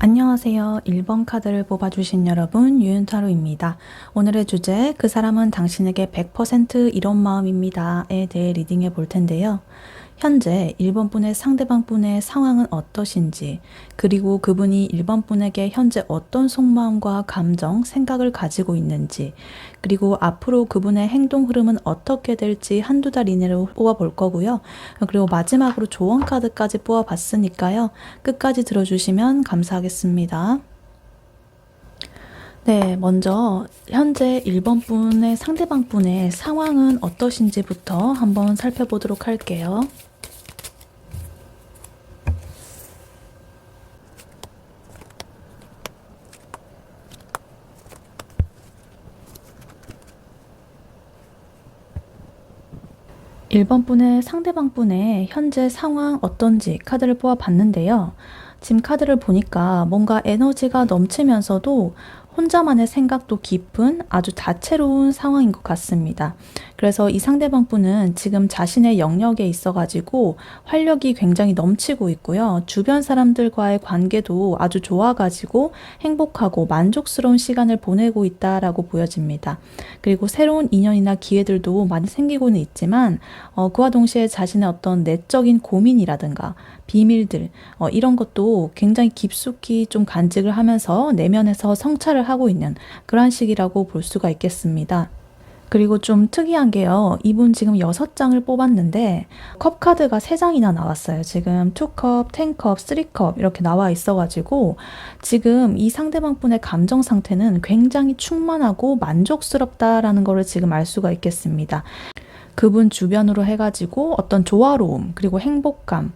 안녕하세요. 1번 카드를 뽑아주신 여러분, 유윤타로입니다. 오늘의 주제, 그 사람은 당신에게 100% 이런 마음입니다에 대해 리딩해 볼 텐데요. 현재 1번 분의 상대방 분의 상황은 어떠신지, 그리고 그분이 1번 분에게 현재 어떤 속마음과 감정, 생각을 가지고 있는지, 그리고 앞으로 그분의 행동 흐름은 어떻게 될지 한두 달 이내로 뽑아볼 거고요. 그리고 마지막으로 조언 카드까지 뽑아봤으니까요. 끝까지 들어주시면 감사하겠습니다. 네, 먼저 현재 1번 분의 상대방 분의 상황은 어떠신지부터 한번 살펴보도록 할게요. 일 번 분의 상대방 분의 현재 상황 어떤지 카드를 뽑아봤는데요. 지금 카드를 보니까 뭔가 에너지가 넘치면서도 혼자만의 생각도 깊은 아주 다채로운 상황인 것 같습니다. 그래서 이 상대방 분은 지금 자신의 영역에 있어가지고 활력이 굉장히 넘치고 있고요. 주변 사람들과의 관계도 아주 좋아가지고 행복하고 만족스러운 시간을 보내고 있다라고 보여집니다. 그리고 새로운 인연이나 기회들도 많이 생기고는 있지만 그와 동시에 자신의 어떤 내적인 고민이라든가 비밀들 이런 것도 굉장히 깊숙이 좀 간직을 하면서 내면에서 성찰을 하고 있는 그런 시기라고 볼 수가 있겠습니다. 그리고 좀 특이한 게요. 이분 지금 6장을 뽑았는데 컵 카드가 3장이나 나왔어요. 지금 2컵, 10컵, 3컵 이렇게 나와 있어가지고 지금 이 상대방 분의 감정 상태는 굉장히 충만하고 만족스럽다라는 거를 지금 알 수가 있겠습니다. 그분 주변으로 해가지고 어떤 조화로움 그리고 행복감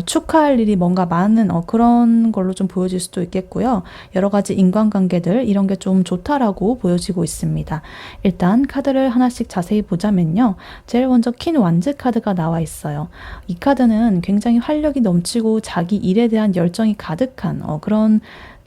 축하할 일이 뭔가 많은 그런 걸로 좀 보여질 수도 있겠고요. 여러 가지 인간관계들 이런 게 좀 좋다라고 보여지고 있습니다. 일단 카드를 하나씩 자세히 보자면요. 제일 먼저 퀸 완즈 카드가 나와 있어요. 이 카드는 굉장히 활력이 넘치고 자기 일에 대한 열정이 가득한 그런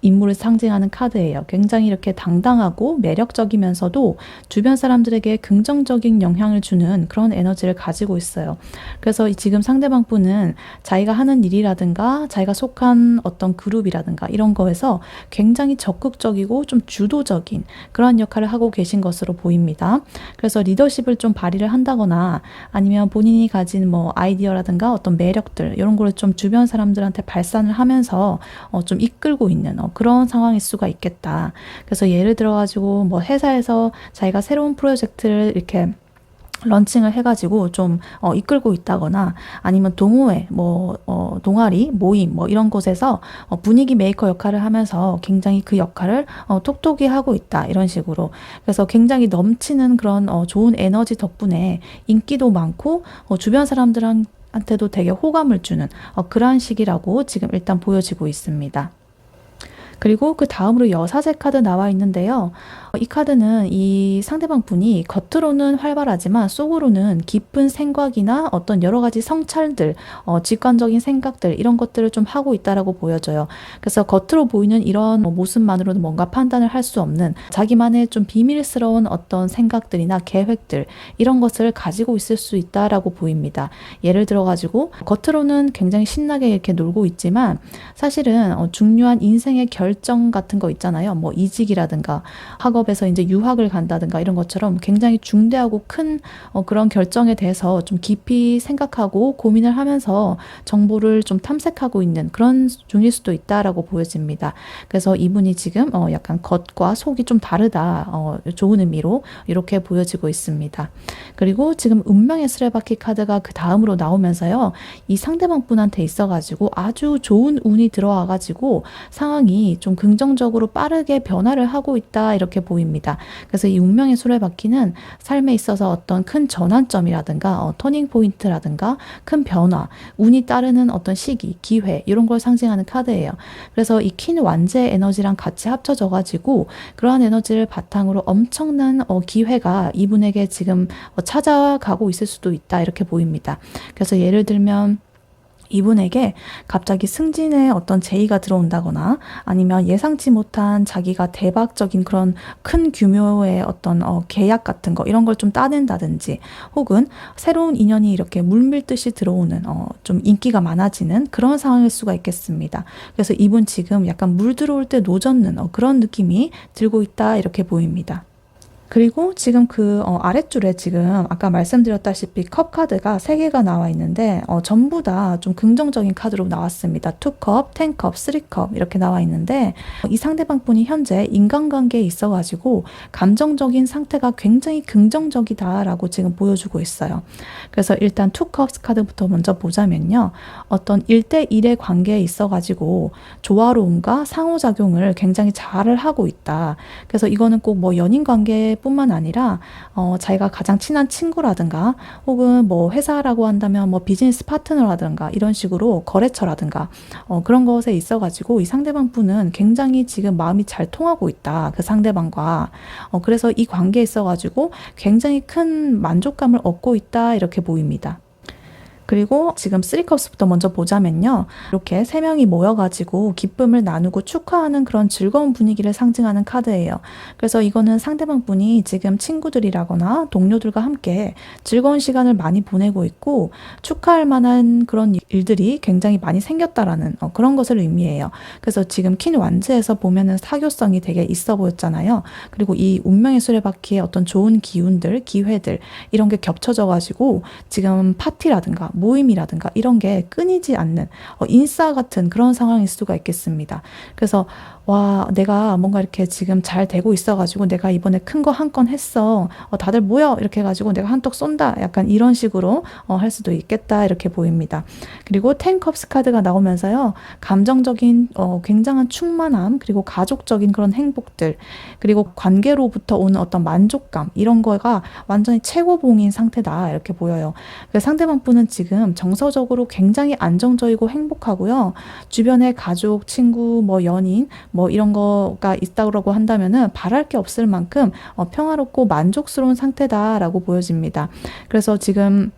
인물을 상징하는 카드예요. 굉장히 이렇게 당당하고 매력적이면서도 주변 사람들에게 긍정적인 영향을 주는 그런 에너지를 가지고 있어요. 그래서 지금 상대방 분은 자기가 하는 일이라든가 자기가 속한 어떤 그룹이라든가 이런 거에서 굉장히 적극적이고 좀 주도적인 그런 역할을 하고 계신 것으로 보입니다. 그래서 리더십을 좀 발휘를 한다거나 아니면 본인이 가진 뭐 아이디어라든가 어떤 매력들 이런 거를 좀 주변 사람들한테 발산을 하면서 좀 이끌고 있는 그런 상황일 수가 있겠다. 그래서 예를 들어가지고 뭐 회사에서 자기가 새로운 프로젝트를 이렇게 런칭을 해가지고 좀 이끌고 있다거나 아니면 동호회, 동아리, 모임 이런 곳에서 분위기 메이커 역할을 하면서 굉장히 그 역할을 톡톡히 하고 있다 이런 식으로. 그래서 굉장히 넘치는 그런 좋은 에너지 덕분에 인기도 많고 주변 사람들한테도 되게 호감을 주는 그러한 시기라고 지금 일단 보여지고 있습니다. 그리고 그 다음으로 여사제 카드 나와 있는데요. 이 카드는 이 상대방 분이 겉으로는 활발하지만 속으로는 깊은 생각이나 어떤 여러 가지 성찰들, 직관적인 생각들 이런 것들을 좀 하고 있다라고 보여져요. 그래서 겉으로 보이는 이런 모습만으로는 뭔가 판단을 할 수 없는 자기만의 좀 비밀스러운 어떤 생각들이나 계획들 이런 것을 가지고 있을 수 있다라고 보입니다. 예를 들어가지고 겉으로는 굉장히 신나게 이렇게 놀고 있지만 사실은 중요한 인생의 결정 같은 거 있잖아요. 뭐 이직이라든가 학업에서 이제 유학을 간다든가 이런 것처럼 굉장히 중대하고 큰 그런 결정에 대해서 좀 깊이 생각하고 고민을 하면서 정보를 좀 탐색하고 있는 그런 중일 수도 있다라고 보여집니다. 그래서 이분이 지금 약간 겉과 속이 좀 다르다. 좋은 의미로 이렇게 보여지고 있습니다. 그리고 지금 운명의 수레바퀴 카드가 그 다음으로 나오면서요. 이 상대방 분한테 있어가지고 아주 좋은 운이 들어와가지고 상황이 좀 긍정적으로 빠르게 변화를 하고 있다 이렇게 보입니다. 그래서 이 운명의 수레바퀴는 삶에 있어서 어떤 큰 전환점이라든가 터닝 포인트라든가 큰 변화, 운이 따르는 어떤 시기, 기회 이런 걸 상징하는 카드예요. 그래서 이 퀸 완제 에너지랑 같이 합쳐져 가지고 그러한 에너지를 바탕으로 엄청난 기회가 이분에게 지금 찾아가고 있을 수도 있다 이렇게 보입니다. 그래서 예를 들면 이분에게 갑자기 승진의 어떤 제의가 들어온다거나 아니면 예상치 못한 자기가 대박적인 그런 큰 규모의 어떤 계약 같은 거 이런 걸 좀 따낸다든지 혹은 새로운 인연이 이렇게 물밀듯이 들어오는 좀 인기가 많아지는 그런 상황일 수가 있겠습니다. 그래서 이분 지금 약간 물 들어올 때 노젓는 그런 느낌이 들고 있다 이렇게 보입니다. 그리고 지금 그 아랫줄에 지금 아까 말씀드렸다시피 컵 카드가 3개가 나와 있는데 전부 다 좀 긍정적인 카드로 나왔습니다. 2컵, 10컵, 3컵 이렇게 나와 있는데 이 상대방 분이 현재 인간관계에 있어가지고 감정적인 상태가 굉장히 긍정적이다라고 지금 보여주고 있어요. 그래서 일단 2컵 카드부터 먼저 보자면요. 어떤 1대1의 관계에 있어가지고 조화로움과 상호작용을 굉장히 잘 하고 있다. 그래서 이거는 꼭 뭐 연인 관계 뿐만 아니라 자기가 가장 친한 친구라든가 혹은 뭐 회사라고 한다면 뭐 비즈니스 파트너라든가 이런 식으로 거래처라든가 그런 것에 있어가지고 이 상대방 분은 굉장히 지금 마음이 잘 통하고 있다. 그 상대방과 그래서 이 관계에 있어가지고 굉장히 큰 만족감을 얻고 있다 이렇게 보입니다. 그리고 지금 3컵스부터 먼저 보자면요. 이렇게 3명이 모여가지고 기쁨을 나누고 축하하는 그런 즐거운 분위기를 상징하는 카드예요. 그래서 이거는 상대방 분이 지금 친구들이라거나 동료들과 함께 즐거운 시간을 많이 보내고 있고 축하할 만한 그런 일들이 굉장히 많이 생겼다라는 그런 것을 의미해요. 그래서 지금 퀸 완즈에서 보면은 사교성이 되게 있어 보였잖아요. 그리고 이 운명의 수레바퀴의 어떤 좋은 기운들, 기회들 이런 게 겹쳐져가지고 지금 파티라든가 모임이라든가 이런 게 끊이지 않는 인싸 같은 그런 상황일 수가 있겠습니다. 그래서 와, 내가 뭔가 이렇게 지금 잘 되고 있어가지고 내가 이번에 큰 거 한 건 했어. 다들 모여 이렇게 해가지고 내가 한턱 쏜다. 약간 이런 식으로 할 수도 있겠다 이렇게 보입니다. 그리고 10컵스 카드가 나오면서요. 감정적인 굉장한 충만함 그리고 가족적인 그런 행복들 그리고 관계로부터 오는 어떤 만족감 이런 거가 완전히 최고봉인 상태다 이렇게 보여요. 그래서 상대방 분은 지금 정서적으로 굉장히 안정적이고 행복하고요. 주변에 가족, 친구, 뭐 연인 뭐 이런 거가 있다고 한다면은 바랄 게 없을 만큼 평화롭고 만족스러운 상태다라고 보여집니다. 그래서 지금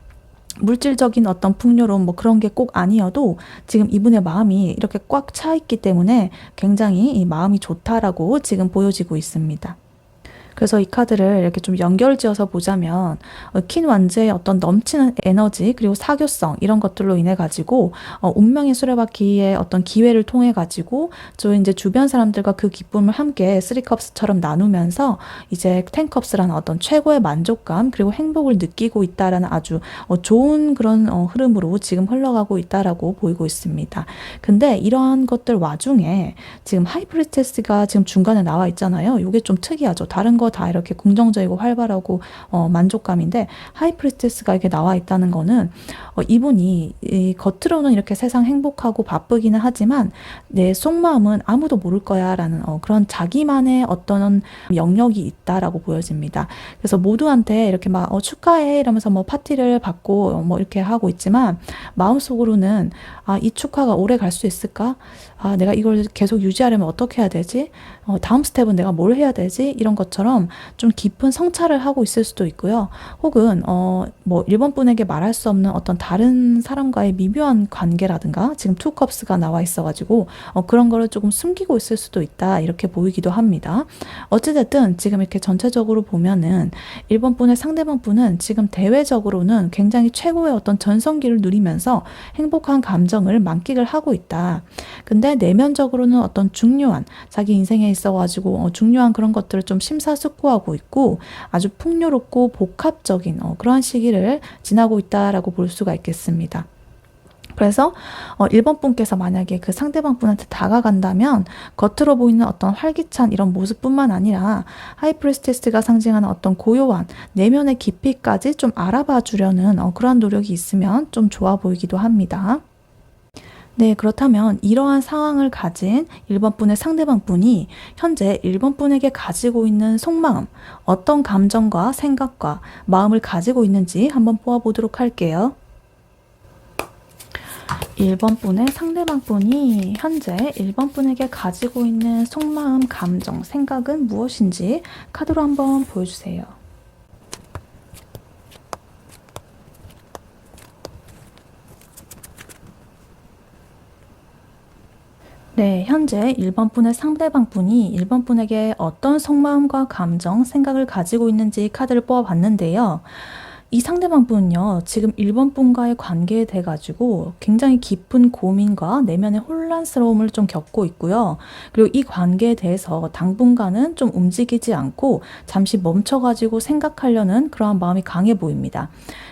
물질적인 어떤 풍요로움 뭐 그런 게 꼭 아니어도 지금 이분의 마음이 이렇게 꽉 차 있기 때문에 굉장히 이 마음이 좋다라고 지금 보여지고 있습니다. 그래서 이 카드를 이렇게 좀 연결지어서 보자면 퀸 완즈의 어떤 넘치는 에너지 그리고 사교성 이런 것들로 인해 가지고 운명의 수레바퀴의 어떤 기회를 통해 가지고 저 이제 주변 사람들과 그 기쁨을 함께 3컵스처럼 나누면서 이제 10컵스라는 어떤 최고의 만족감 그리고 행복을 느끼고 있다라는 아주 좋은 그런 흐름으로 지금 흘러가고 있다라고 보이고 있습니다. 근데 이러한 것들 와중에 지금 하이프리스테스가 지금 중간에 나와 있잖아요. 이게 좀 특이하죠. 다른 거 다 이렇게 긍정적이고 활발하고 만족감인데 하이프리스테스가 이렇게 나와 있다는 거는 이분이 겉으로는 이렇게 세상 행복하고 바쁘기는 하지만 내 속마음은 아무도 모를 거야 라는 그런 자기만의 어떤 영역이 있다라고 보여집니다. 그래서 모두한테 이렇게 막 축하해 이러면서 뭐 파티를 받고 뭐 이렇게 하고 있지만 마음속으로는 이 축하가 오래 갈 수 있을까? 내가 이걸 계속 유지하려면 어떻게 해야 되지? 다음 스텝은 내가 뭘 해야 되지? 이런 것처럼 좀 깊은 성찰을 하고 있을 수도 있고요. 혹은 뭐 일본 분에게 말할 수 없는 어떤 다른 사람과의 미묘한 관계라든가 지금 투컵스가 나와 있어가지고 그런 거를 조금 숨기고 있을 수도 있다 이렇게 보이기도 합니다. 어찌됐든 지금 이렇게 전체적으로 보면은 일본 분의 상대방 분은 지금 대외적으로는 굉장히 최고의 어떤 전성기를 누리면서 행복한 감정을 만끽을 하고 있다. 근데 내면적으로는 어떤 중요한 자기 인생에 있어가지고 중요한 그런 것들을 좀 심사숙고하고 있고 아주 풍요롭고 복합적인 그러한 시기를 지나고 있다라고 볼 수가 있겠습니다. 그래서 1번 분께서 만약에 그 상대방 분한테 다가간다면 겉으로 보이는 어떤 활기찬 이런 모습뿐만 아니라 하이프리스테스가 상징하는 어떤 고요한 내면의 깊이까지 좀 알아봐 주려는 그러한 노력이 있으면 좀 좋아 보이기도 합니다. 네, 그렇다면 이러한 상황을 가진 1번 분의 상대방 분이 현재 1번 분에게 가지고 있는 속마음, 어떤 감정과 생각과 마음을 가지고 있는지 한번 뽑아보도록 할게요. 1번 분의 상대방 분이 현재 1번 분에게 가지고 있는 속마음, 감정, 생각은 무엇인지 카드로 한번 보여주세요. 네, 현재 1번 분의 상대방 분이 1번 분에게 어떤 속마음과 감정, 생각을 가지고 있는지 카드를 뽑아봤는데요. 이 상대방 분은요, 지금 1번 분과의 관계에 대해 가지고 굉장히 깊은 고민과 내면의 혼란스러움을 좀 겪고 있고요. 그리고 이 관계에 대해서 당분간은 좀 움직이지 않고 잠시 멈춰가지고 생각하려는 그러한 마음이 강해 보입니다.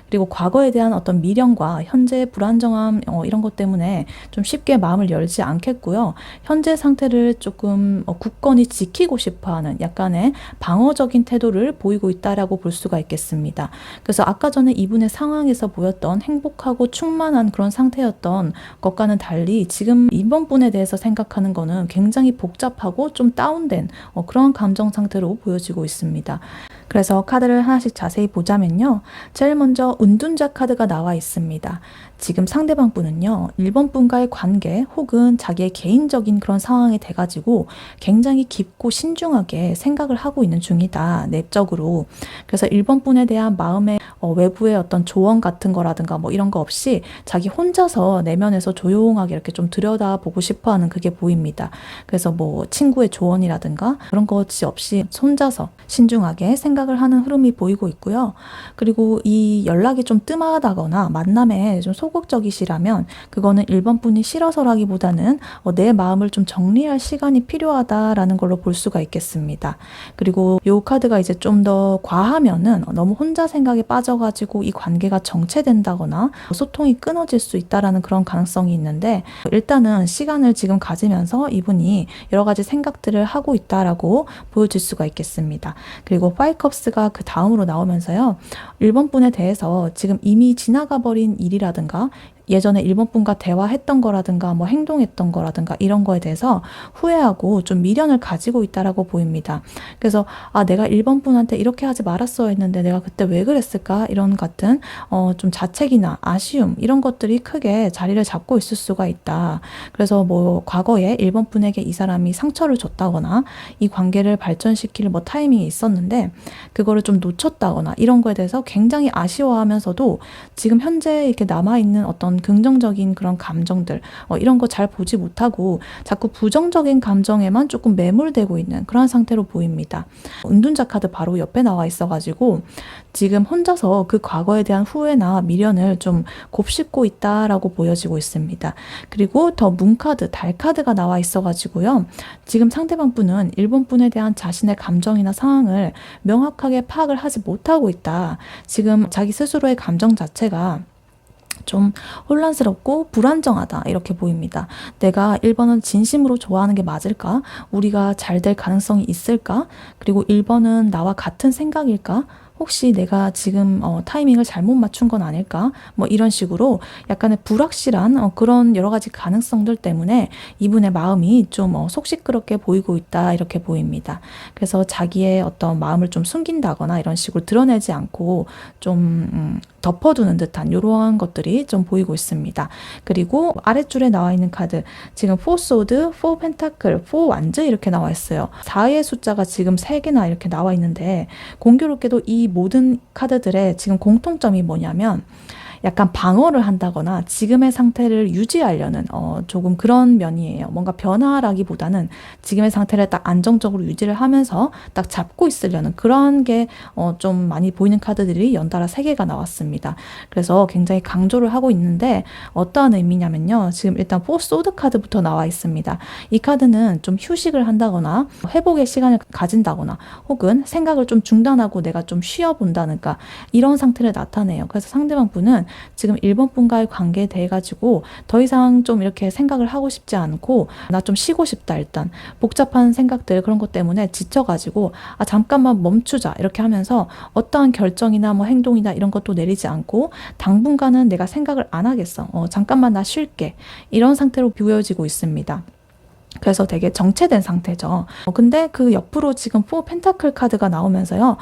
그리고 과거에 대한 어떤 미련과 현재의 불안정함, 이런 것 때문에 좀 쉽게 마음을 열지 않겠고요. 현재 상태를 조금 굳건히 지키고 싶어 하는 약간의 방어적인 태도를 보이고 있다라고 볼 수가 있겠습니다. 그래서 아까 전에 이분의 상황에서 보였던 행복하고 충만한 그런 상태였던 것과는 달리 지금 이번 분에 대해서 생각하는 거는 굉장히 복잡하고 좀 다운된 그런 감정 상태로 보여지고 있습니다. 그래서 카드를 하나씩 자세히 보자면요. 제일 먼저 은둔자 카드가 나와 있습니다. 지금 상대방 분은요, 1번 분과의 관계 혹은 자기의 개인적인 그런 상황에 돼가지고 굉장히 깊고 신중하게 생각을 하고 있는 중이다, 내적으로. 그래서 1번 분에 대한 마음의 외부의 어떤 조언 같은 거라든가 뭐 이런 거 없이 자기 혼자서 내면에서 조용하게 이렇게 좀 들여다보고 싶어 하는 그게 보입니다. 그래서 뭐 친구의 조언이라든가 그런 것이 없이 혼자서 신중하게 생각을 하는 흐름이 보이고 있고요. 그리고 이 연락이 좀 뜸하다거나 만남에 좀 소극적이시라면 그거는 1번 분이 싫어서라기보다는 내 마음을 좀 정리할 시간이 필요하다라는 걸로 볼 수가 있겠습니다. 그리고 이 카드가 이제 좀 더 과하면은 너무 혼자 생각에 빠져가지고 이 관계가 정체된다거나 소통이 끊어질 수 있다라는 그런 가능성이 있는데, 일단은 시간을 지금 가지면서 이분이 여러 가지 생각들을 하고 있다라고 보여질 수가 있겠습니다. 그리고 파이컵스가 그 다음으로 나오면서요, 1번 분에 대해서 지금 이미 지나가 버린 일이라든가 예전에 1번 분과 대화했던 거라든가 뭐 행동했던 거라든가 이런 거에 대해서 후회하고 좀 미련을 가지고 있다라고 보입니다. 그래서 내가 1번 분한테 이렇게 하지 말았어야 했는데 내가 그때 왜 그랬을까, 이런 같은 좀 자책이나 아쉬움, 이런 것들이 크게 자리를 잡고 있을 수가 있다. 그래서 뭐 과거에 1번 분에게 이 사람이 상처를 줬다거나 이 관계를 발전시킬 뭐 타이밍이 있었는데 그거를 좀 놓쳤다거나 이런 거에 대해서 굉장히 아쉬워하면서도 지금 현재 이렇게 남아있는 어떤 긍정적인 그런 감정들, 이런 거 잘 보지 못하고 자꾸 부정적인 감정에만 조금 매몰되고 있는 그런 상태로 보입니다. 은둔자 카드 바로 옆에 나와 있어가지고 지금 혼자서 그 과거에 대한 후회나 미련을 좀 곱씹고 있다라고 보여지고 있습니다. 그리고 더 문카드, 달 카드가 나와 있어가지고요. 지금 상대방 분은 1번 분에 대한 자신의 감정이나 상황을 명확하게 파악을 하지 못하고 있다. 지금 자기 스스로의 감정 자체가 좀 혼란스럽고 불안정하다, 이렇게 보입니다. 내가 1번은 진심으로 좋아하는 게 맞을까? 우리가 잘 될 가능성이 있을까? 그리고 1번은 나와 같은 생각일까? 혹시 내가 지금 타이밍을 잘못 맞춘 건 아닐까? 뭐 이런 식으로 약간의 불확실한 그런 여러 가지 가능성들 때문에 이분의 마음이 좀 속 시끄럽게 보이고 있다, 이렇게 보입니다. 그래서 자기의 어떤 마음을 좀 숨긴다거나 이런 식으로 드러내지 않고 좀 덮어두는 듯한 이러한 것들이 좀 보이고 있습니다. 그리고 아랫줄에 나와 있는 카드, 지금 4 소드, 4 펜타클, 4 완즈 이렇게 나와 있어요. 4의 숫자가 지금 3개나 이렇게 나와 있는데, 공교롭게도 이 모든 카드들의 지금 공통점이 뭐냐면 약간 방어를 한다거나 지금의 상태를 유지하려는 조금 그런 면이에요. 뭔가 변화라기보다는 지금의 상태를 딱 안정적으로 유지를 하면서 딱 잡고 있으려는 그런 게 좀 많이 보이는 카드들이 연달아 3개가 나왔습니다. 그래서 굉장히 강조를 하고 있는데 어떠한 의미냐면요. 지금 일단 4 소드 카드부터 나와 있습니다. 이 카드는 좀 휴식을 한다거나 회복의 시간을 가진다거나 혹은 생각을 좀 중단하고 내가 좀 쉬어본다든가 이런 상태를 나타내요. 그래서 상대방 분은 지금 1번 분과의 관계에 대해 가지고 더 이상 좀 이렇게 생각을 하고 싶지 않고 나 좀 쉬고 싶다, 일단 복잡한 생각들 그런 것 때문에 지쳐가지고 잠깐만 멈추자, 이렇게 하면서 어떠한 결정이나 뭐 행동이나 이런 것도 내리지 않고 당분간은 내가 생각을 안 하겠어, 잠깐만 나 쉴게, 이런 상태로 보여지고 있습니다. 그래서 되게 정체된 상태죠. 근데 그 옆으로 지금 4 펜타클 카드가 나오면서요.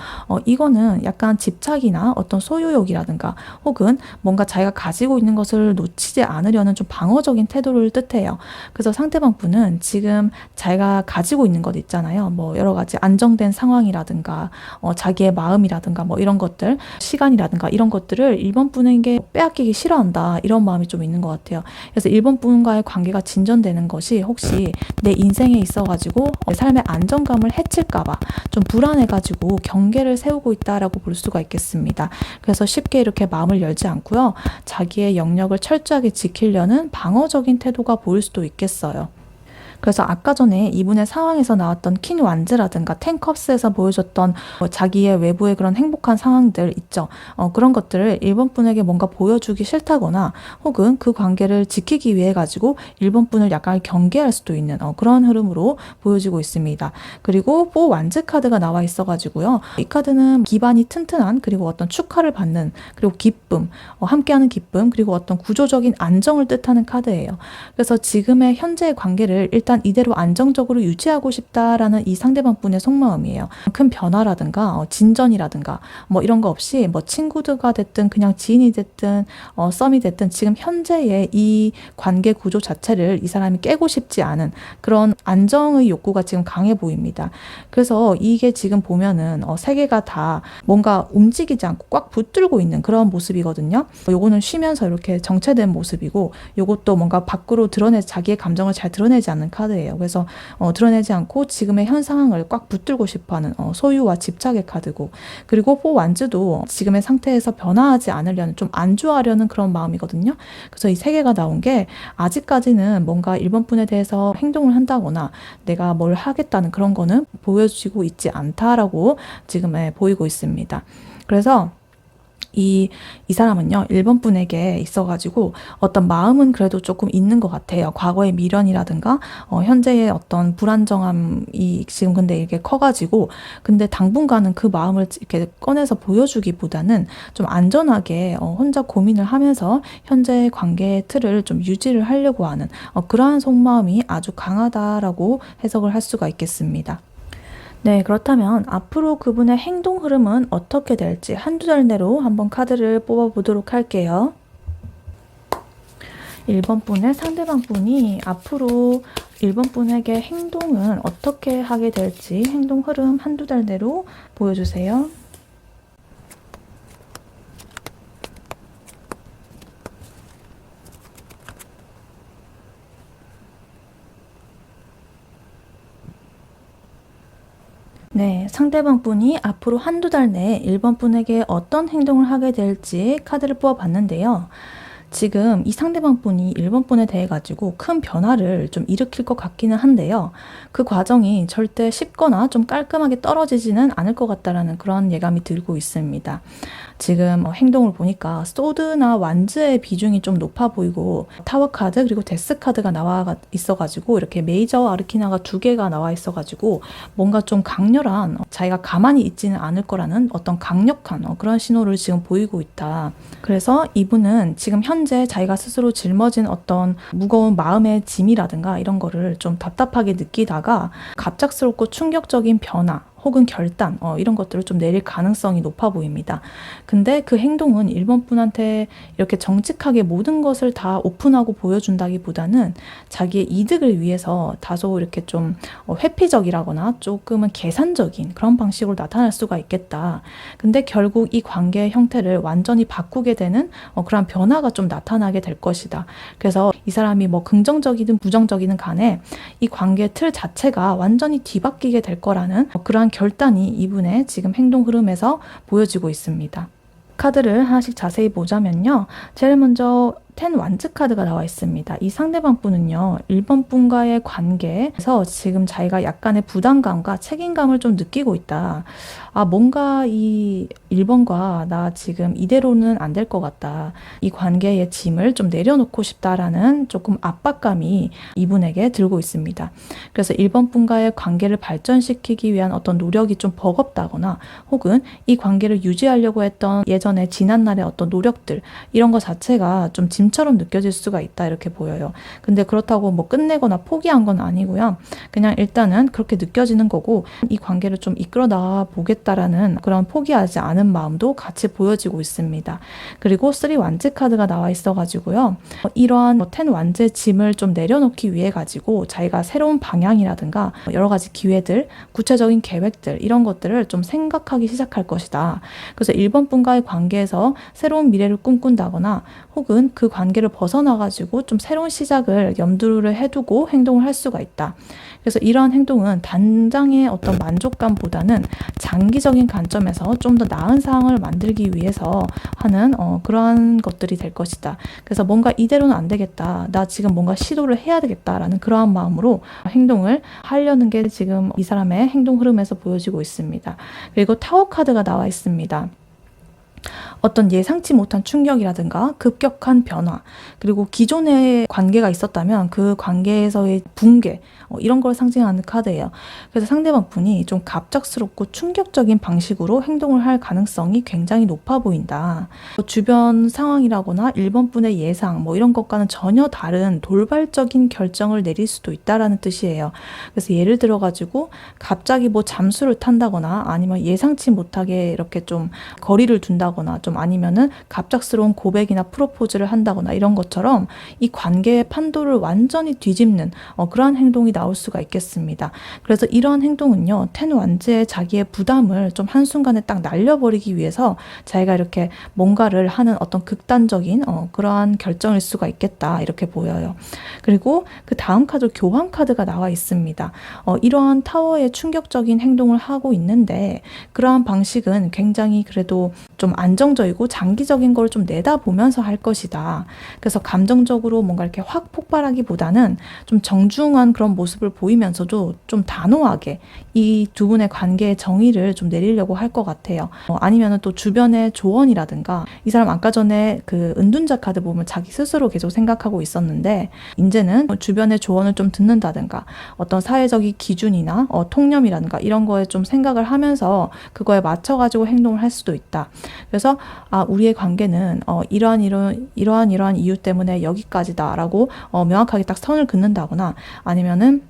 이거는 약간 집착이나 어떤 소유욕이라든가 혹은 뭔가 자기가 가지고 있는 것을 놓치지 않으려는 좀 방어적인 태도를 뜻해요. 그래서 상대방 분은 지금 자기가 가지고 있는 것 있잖아요. 뭐 여러 가지 안정된 상황이라든가 자기의 마음이라든가 뭐 이런 것들, 시간이라든가 이런 것들을 1번 분에게 빼앗기기 싫어한다. 이런 마음이 좀 있는 것 같아요. 그래서 1번 분과의 관계가 진전되는 것이 혹시 내 인생에 있어가지고 내 삶의 안정감을 해칠까봐 좀 불안해가지고 경계를 세우고 있다라고 볼 수가 있겠습니다. 그래서 쉽게 이렇게 마음을 열지 않고요. 자기의 영역을 철저하게 지키려는 방어적인 태도가 보일 수도 있겠어요. 그래서 아까 전에 이분의 상황에서 나왔던 퀸 완즈라든가 텐컵스에서 보여줬던 자기의 외부의 그런 행복한 상황들 있죠. 그런 것들을 1번 분에게 뭔가 보여주기 싫다거나 혹은 그 관계를 지키기 위해 가지고 1번 분을 약간 경계할 수도 있는 그런 흐름으로 보여지고 있습니다. 그리고 4 완즈 카드가 나와 있어가지고요. 이 카드는 기반이 튼튼한 그리고 어떤 축하를 받는 그리고 기쁨, 함께하는 기쁨 그리고 어떤 구조적인 안정을 뜻하는 카드예요. 그래서 지금의 현재의 관계를 일단 이대로 안정적으로 유지하고 싶다라는 이 상대방 분의 속마음이에요. 큰 변화라든가 진전이라든가 뭐 이런 거 없이 뭐 친구들과 됐든 그냥 지인이 됐든 썸이 됐든 지금 현재의 이 관계 구조 자체를 이 사람이 깨고 싶지 않은 그런 안정의 욕구가 지금 강해 보입니다. 그래서 이게 지금 보면은 세 개가 다 뭔가 움직이지 않고 꽉 붙들고 있는 그런 모습이거든요. 요거는 쉬면서 이렇게 정체된 모습이고 요것도 뭔가 밖으로 자기의 감정을 잘 드러내지 않는 카드예요. 그래서 드러내지 않고 지금의 현 상황을 꽉 붙들고 싶어하는 소유와 집착의 카드고 그리고 4 완즈도 지금의 상태에서 변화하지 않으려는 좀 안주하려는 그런 마음이거든요. 그래서 이 세 개가 나온 게 아직까지는 뭔가 1번 분에 대해서 행동을 한다거나 내가 뭘 하겠다는 그런 거는 보여지고 있지 않다라고 지금 보이고 있습니다. 그래서 이 사람은요, 1번 분에게 있어가지고 어떤 마음은 그래도 조금 있는 것 같아요. 과거의 미련이라든가, 현재의 어떤 불안정함이 지금 근데 이게 커가지고, 근데 당분간은 그 마음을 이렇게 꺼내서 보여주기보다는 좀 안전하게 혼자 고민을 하면서 현재의 관계의 틀을 좀 유지를 하려고 하는 그러한 속마음이 아주 강하다라고 해석을 할 수가 있겠습니다. 네, 그렇다면 앞으로 그분의 행동 흐름은 어떻게 될지 한두 달 내로 한번 카드를 뽑아보도록 할게요. 1번 분의 상대방 분이 앞으로 1번 분에게 행동은 어떻게 하게 될지 행동 흐름 한두 달 내로 보여주세요. 네, 상대방 분이 앞으로 한두 달 내에 1번 분에게 어떤 행동을 하게 될지 카드를 뽑아봤는데요. 지금 이 상대방 분이 1번 분에 대해 가지고 큰 변화를 좀 일으킬 것 같기는 한데요. 그 과정이 절대 쉽거나 좀 깔끔하게 떨어지지는 않을 것 같다라는 그런 예감이 들고 있습니다. 지금 행동을 보니까 소드나 완즈의 비중이 좀 높아 보이고 타워 카드 그리고 데스 카드가 나와 있어가지고 이렇게 메이저 아르키나가 2개가 나와 있어가지고 뭔가 좀 강렬한 자기가 가만히 있지는 않을 거라는 어떤 강력한 그런 신호를 지금 보이고 있다. 그래서 이분은 지금 현재 자기가 스스로 짊어진 어떤 무거운 마음의 짐이라든가 이런 거를 좀 답답하게 느끼다가 갑작스럽고 충격적인 변화 혹은 결단 이런 것들을 좀 내릴 가능성이 높아 보입니다. 근데 그 행동은 1번 분한테 이렇게 정직하게 모든 것을 다 오픈하고 보여준다기보다는 자기의 이득을 위해서 다소 이렇게 좀 회피적이라거나 조금은 계산적인 그런 방식으로 나타날 수가 있겠다. 근데 결국 이 관계의 형태를 완전히 바꾸게 되는 그런 변화가 좀 나타나게 될 것이다. 그래서 이 사람이 뭐 긍정적이든 부정적이든 간에 이 관계의 틀 자체가 완전히 뒤바뀌게 될 거라는 그러한 결단이 이분의 지금 행동 흐름에서 보여지고 있습니다. 카드를 하나씩 자세히 보자면요. 제일 먼저 10 완즈 카드가 나와 있습니다. 이 상대방 분은요, 1번 분과의 관계에서 지금 자기가 약간의 부담감과 책임감을 좀 느끼고 있다. 뭔가 이 1번과 나 지금 이대로는 안 될 것 같다. 이 관계의 짐을 좀 내려놓고 싶다라는 조금 압박감이 이분에게 들고 있습니다. 그래서 1번 분과의 관계를 발전시키기 위한 어떤 노력이 좀 버겁다거나 혹은 이 관계를 유지하려고 했던 예전에 지난날의 어떤 노력들 이런 것 자체가 좀 짐 운처럼 느껴질 수가 있다 이렇게 보여요. 근데 그렇다고 뭐 끝내거나 포기한 건 아니고요. 그냥 일단은 그렇게 느껴지는 거고 이 관계를 좀 이끌어 나가 보겠다라는 그런 포기하지 않은 마음도 같이 보여지고 있습니다. 그리고 3 완즈 카드가 나와 있어가지고요. 이러한 10 완즈의 짐을 좀 내려놓기 위해 가지고 자기가 새로운 방향이라든가 여러 가지 기회들, 구체적인 계획들 이런 것들을 좀 생각하기 시작할 것이다. 그래서 1번 분과의 관계에서 새로운 미래를 꿈꾼다거나 혹은 그 관계를 벗어나가지고 좀 새로운 시작을 염두를 해두고 행동을 할 수가 있다. 그래서 이러한 행동은 당장의 어떤 만족감보다는 장기적인 관점에서 좀 더 나은 상황을 만들기 위해서 하는 그러한 것들이 될 것이다. 그래서 뭔가 이대로는 안 되겠다. 나 지금 뭔가 시도를 해야 되겠다라는 그러한 마음으로 행동을 하려는 게 지금 이 사람의 행동 흐름에서 보여지고 있습니다. 그리고 타워 카드가 나와 있습니다. 어떤 예상치 못한 충격이라든가 급격한 변화, 그리고 기존의 관계가 있었다면 그 관계에서의 붕괴, 이런 걸 상징하는 카드예요. 그래서 상대방 분이 좀 갑작스럽고 충격적인 방식으로 행동을 할 가능성이 굉장히 높아 보인다. 주변 상황이라거나 1번 분의 예상, 이런 것과는 전혀 다른 돌발적인 결정을 내릴 수도 있다라는 뜻이에요. 그래서 예를 들어가지고 갑자기 잠수를 탄다거나 아니면 예상치 못하게 이렇게 좀 거리를 둔다거나 좀 아니면은 갑작스러운 고백이나 프로포즈를 한다거나 이런 것처럼 이 관계의 판도를 완전히 뒤집는 그러한 행동이 나올 수가 있겠습니다. 그래서 이러한 행동은요, 10 완즈의 자기의 부담을 좀 한순간에 딱 날려버리기 위해서 자기가 이렇게 뭔가를 하는 어떤 극단적인 그러한 결정일 수가 있겠다 이렇게 보여요. 그리고 그 다음 카드 교환 카드가 나와 있습니다. 이러한 타워의 충격적인 행동을 하고 있는데 그러한 방식은 굉장히 그래도 좀 안정적이고 장기적인 걸 좀 내다보면서 할 것이다. 그래서 감정적으로 뭔가 이렇게 확 폭발하기보다는 좀 정중한 그런 모습을 보이면서도 좀 단호하게 이 두 분의 관계의 정의를 좀 내리려고 할 것 같아요. 아니면은 또 주변의 조언이라든가 이 사람 아까 전에 그 은둔자 카드 보면 자기 스스로 계속 생각하고 있었는데 이제는 주변의 조언을 좀 듣는다든가 어떤 사회적인 기준이나 통념이라든가 이런 거에 좀 생각을 하면서 그거에 맞춰가지고 행동을 할 수도 있다. 그래서 우리의 관계는 이러한 이유 때문에 여기까지다라고 명확하게 딱 선을 긋는다거나 아니면은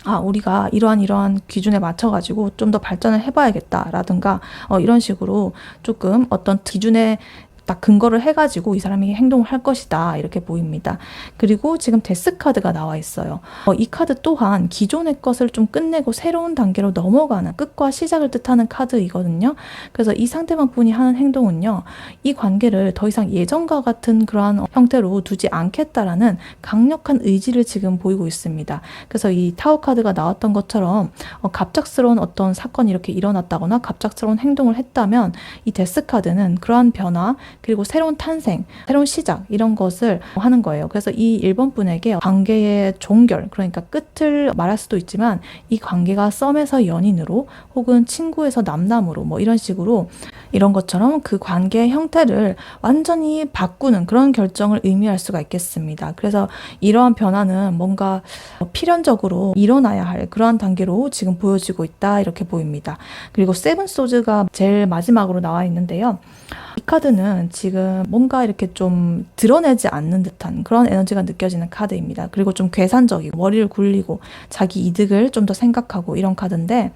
우리가 이러한 기준에 맞춰가지고 좀 더 발전을 해봐야겠다라든가 이런 식으로 조금 어떤 기준에 딱 근거를 해가지고 이 사람이 행동을 할 것이다 이렇게 보입니다. 그리고 지금 데스 카드가 나와 있어요. 이 카드 또한 기존의 것을 좀 끝내고 새로운 단계로 넘어가는 끝과 시작을 뜻하는 카드이거든요. 그래서 이 상대방 분이 하는 행동은요, 이 관계를 더 이상 예전과 같은 그러한 형태로 두지 않겠다라는 강력한 의지를 지금 보이고 있습니다. 그래서 이 타워 카드가 나왔던 것처럼 갑작스러운 어떤 사건이 이렇게 일어났다거나 갑작스러운 행동을 했다면 이 데스 카드는 그러한 변화 그리고 새로운 탄생, 새로운 시작 이런 것을 하는 거예요. 그래서 이 1번 분에게 관계의 종결, 그러니까 끝을 말할 수도 있지만 이 관계가 썸에서 연인으로 혹은 친구에서 남남으로 이런 식으로 이런 것처럼 그 관계의 형태를 완전히 바꾸는 그런 결정을 의미할 수가 있겠습니다. 그래서 이러한 변화는 뭔가 필연적으로 일어나야 할 그러한 단계로 지금 보여지고 있다 이렇게 보입니다. 그리고 세븐 소즈가 제일 마지막으로 나와 있는데요. 이 카드는 지금 뭔가 이렇게 좀 드러내지 않는 듯한 그런 에너지가 느껴지는 카드입니다. 그리고 좀 계산적이고 머리를 굴리고 자기 이득을 좀 더 생각하고 이런 카드인데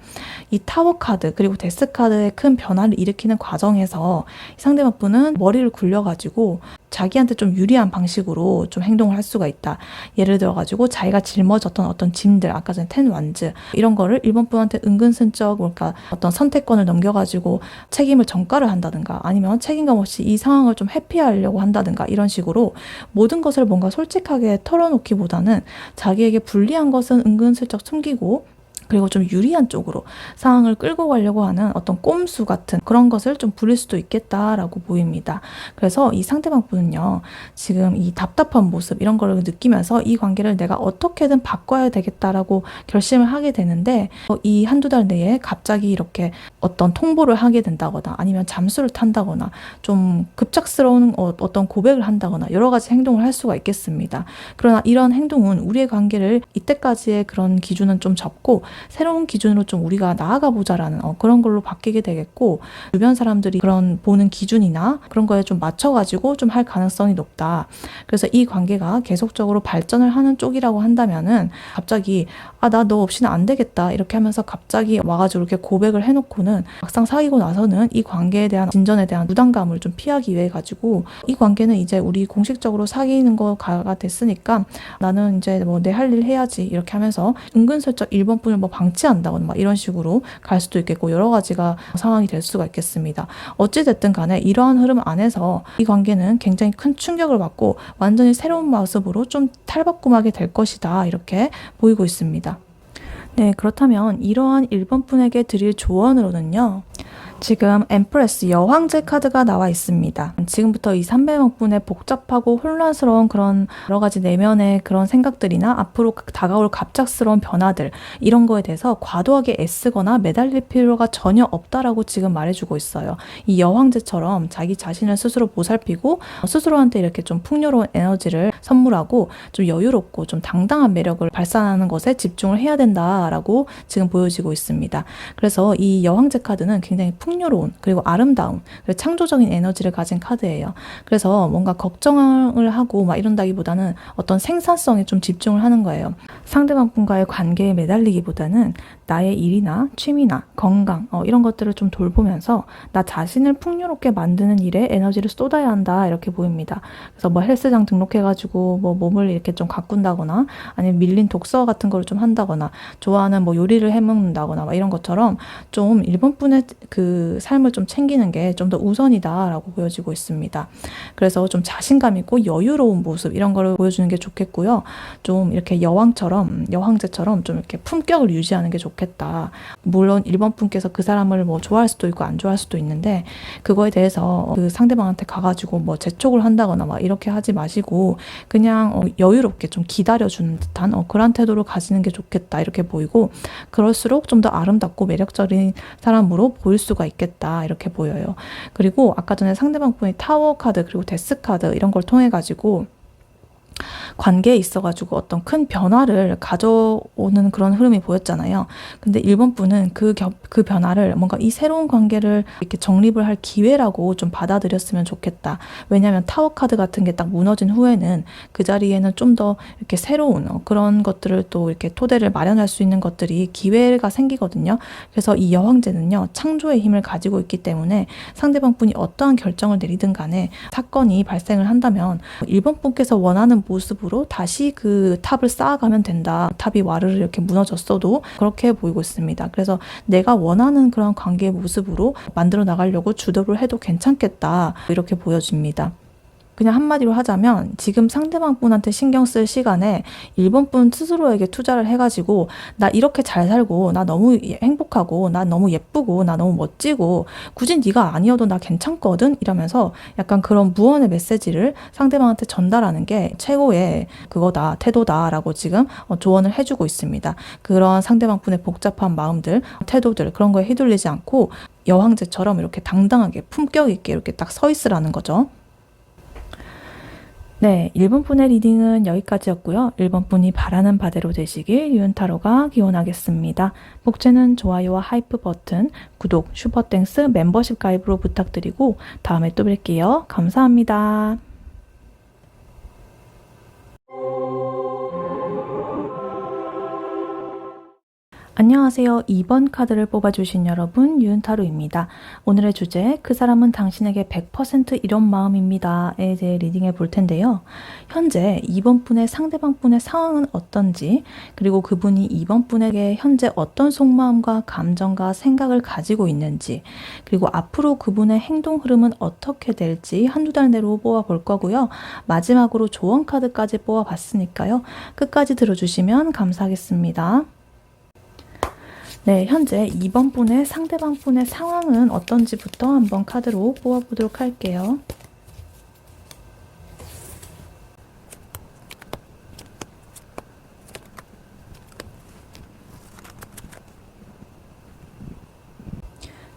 이 타워 카드 그리고 데스 카드의 큰 변화를 일으키는 과정에서 이 상대방 분은 머리를 굴려가지고 자기한테 좀 유리한 방식으로 좀 행동을 할 수가 있다. 예를 들어가지고 자기가 짊어졌던 어떤 짐들, 아까 전에 10 완즈 이런 거를 1번 분한테 은근슬쩍 그러니까 어떤 선택권을 넘겨가지고 책임을 전가를 한다든가 아니면 책임감 없이 이 상황을 좀 회피하려고 한다든가 이런 식으로 모든 것을 뭔가 솔직하게 털어놓기보다는 자기에게 불리한 것은 은근슬쩍 숨기고 그리고 좀 유리한 쪽으로 상황을 끌고 가려고 하는 어떤 꼼수 같은 그런 것을 좀 부릴 수도 있겠다라고 보입니다. 그래서 이 상대방 분은요, 지금 이 답답한 모습 이런 걸 느끼면서 이 관계를 내가 어떻게든 바꿔야 되겠다라고 결심을 하게 되는데 이 한두 달 내에 갑자기 이렇게 어떤 통보를 하게 된다거나 아니면 잠수를 탄다거나 좀 급작스러운 어떤 고백을 한다거나 여러 가지 행동을 할 수가 있겠습니다. 그러나 이런 행동은 우리의 관계를 이때까지의 그런 기준은 좀 접고 새로운 기준으로 좀 우리가 나아가 보자라는 그런 걸로 바뀌게 되겠고, 주변 사람들이 그런 보는 기준이나 그런 거에 좀 맞춰가지고 좀 할 가능성이 높다. 그래서 이 관계가 계속적으로 발전을 하는 쪽이라고 한다면은 갑자기 나 너 없이는 안 되겠다 이렇게 하면서 갑자기 와가지고 이렇게 고백을 해놓고는 막상 사귀고 나서는 이 관계에 대한 진전에 대한 부담감을 좀 피하기 위해 가지고, 이 관계는 이제 우리 공식적으로 사귀는 거가 됐으니까 나는 이제 뭐 내 할 일 해야지 이렇게 하면서 은근슬쩍 1번 분을 뭐 방치한다거나 막 이런 식으로 갈 수도 있겠고, 여러 가지가 상황이 될 수가 있겠습니다. 어찌됐든 간에 이러한 흐름 안에서 이 관계는 굉장히 큰 충격을 받고 완전히 새로운 모습으로 좀 탈바꿈하게 될 것이다, 이렇게 보이고 있습니다. 네, 그렇다면 이러한 1번 분에게 드릴 조언으로는요, 지금 엠프레스 여왕제 카드가 나와 있습니다. 지금부터 이 300명분의 복잡하고 혼란스러운 그런 여러 가지 내면의 그런 생각들이나 앞으로 다가올 갑작스러운 변화들, 이런 거에 대해서 과도하게 애쓰거나 매달릴 필요가 전혀 없다라고 지금 말해주고 있어요. 이 여왕제처럼 자기 자신을 스스로 보살피고 스스로한테 이렇게 좀 풍요로운 에너지를 선물하고 좀 여유롭고 좀 당당한 매력을 발산하는 것에 집중을 해야 된다라고 지금 보여지고 있습니다. 그래서 이 여왕제 카드는 굉장히 풍요로운, 그리고 아름다운, 그리고 창조적인 에너지를 가진 카드예요. 그래서 뭔가 걱정을 하고 막 이런다기보다는 어떤 생산성에 좀 집중을 하는 거예요. 상대방 분과의 관계에 매달리기보다는 나의 일이나 취미나 건강 이런 것들을 좀 돌보면서 나 자신을 풍요롭게 만드는 일에 에너지를 쏟아야 한다, 이렇게 보입니다. 그래서 뭐 헬스장 등록해가지고 뭐 몸을 이렇게 좀 가꾼다거나, 아니면 밀린 독서 같은 걸 좀 한다거나, 좋아하는 뭐 요리를 해먹는다거나 막 이런 것처럼 좀 1번 분의 그 삶을 좀 챙기는 게 좀 더 우선이다라고 보여지고 있습니다. 그래서 좀 자신감 있고 여유로운 모습, 이런 거를 보여주는 게 좋겠고요. 좀 이렇게 여왕제처럼 좀 이렇게 품격을 유지하는 게 좋겠다. 물론 1번 분께서 그 사람을 뭐 좋아할 수도 있고 안 좋아할 수도 있는데, 그거에 대해서 그 상대방한테 가가지고 뭐 재촉을 한다거나 막 이렇게 하지 마시고 그냥 여유롭게 좀 기다려주는 듯한 그런 태도를 가지는 게 좋겠다, 이렇게 보이고, 그럴수록 좀 더 아름답고 매력적인 사람으로 보일 수가 있겠다, 이렇게 보여요. 그리고 아까 전에 상대방 분이 타워 카드 그리고 데스 카드 이런 걸 통해 가지고 관계에 있어가지고 어떤 큰 변화를 가져오는 그런 흐름이 보였잖아요. 근데 1번 분은 그 변화를 뭔가 이 새로운 관계를 이렇게 정립을 할 기회라고 좀 받아들였으면 좋겠다. 왜냐하면 타워 카드 같은 게 딱 무너진 후에는 그 자리에는 좀 더 이렇게 새로운 그런 것들을 또 이렇게 토대를 마련할 수 있는 것들이 기회가 생기거든요. 그래서 이 여왕제는요, 창조의 힘을 가지고 있기 때문에 상대방 분이 어떠한 결정을 내리든 간에 사건이 발생을 한다면 1번 분께서 원하는 모습으로 다시 그 탑을 쌓아가면 된다. 탑이 와르르 이렇게 무너졌어도 그렇게 보이고 있습니다. 그래서 내가 원하는 그런 관계의 모습으로 만들어 나가려고 주도를 해도 괜찮겠다, 이렇게 보여집니다. 그냥 한마디로 하자면 지금 상대방 분한테 신경 쓸 시간에 1번 분 스스로에게 투자를 해가지고 나 이렇게 잘 살고, 나 너무 행복하고, 나 너무 예쁘고, 나 너무 멋지고, 굳이 네가 아니어도 나 괜찮거든, 이러면서 약간 그런 무언의 메시지를 상대방한테 전달하는 게 최고의 그거다, 태도다라고 지금 조언을 해주고 있습니다. 그런 상대방 분의 복잡한 마음들, 태도들, 그런 거에 휘둘리지 않고 여왕제처럼 이렇게 당당하게 품격 있게 이렇게 딱 서 있으라는 거죠. 네, 1번 분의 리딩은 여기까지였고요. 1번 분이 바라는 바대로 되시길 유은타로가 기원하겠습니다. 복제는 좋아요와 하이프 버튼, 구독, 슈퍼땡스, 멤버십 가입으로 부탁드리고 다음에 또 뵐게요. 감사합니다. 안녕하세요. 2번 카드를 뽑아주신 여러분, 유은타로입니다. 오늘의 주제, 그 사람은 당신에게 100% 이런 마음입니다에 대해 리딩해 볼 텐데요. 현재 2번 분의 상대방 분의 상황은 어떤지, 그리고 그분이 2번 분에게 현재 어떤 속마음과 감정과 생각을 가지고 있는지, 그리고 앞으로 그분의 행동 흐름은 어떻게 될지 한두 달 내로 뽑아볼 거고요. 마지막으로 조언 카드까지 뽑아봤으니까요. 끝까지 들어주시면 감사하겠습니다. 네, 현재 2번 분의 상대방 분의 상황은 어떤지부터 한번 카드로 뽑아보도록 할게요.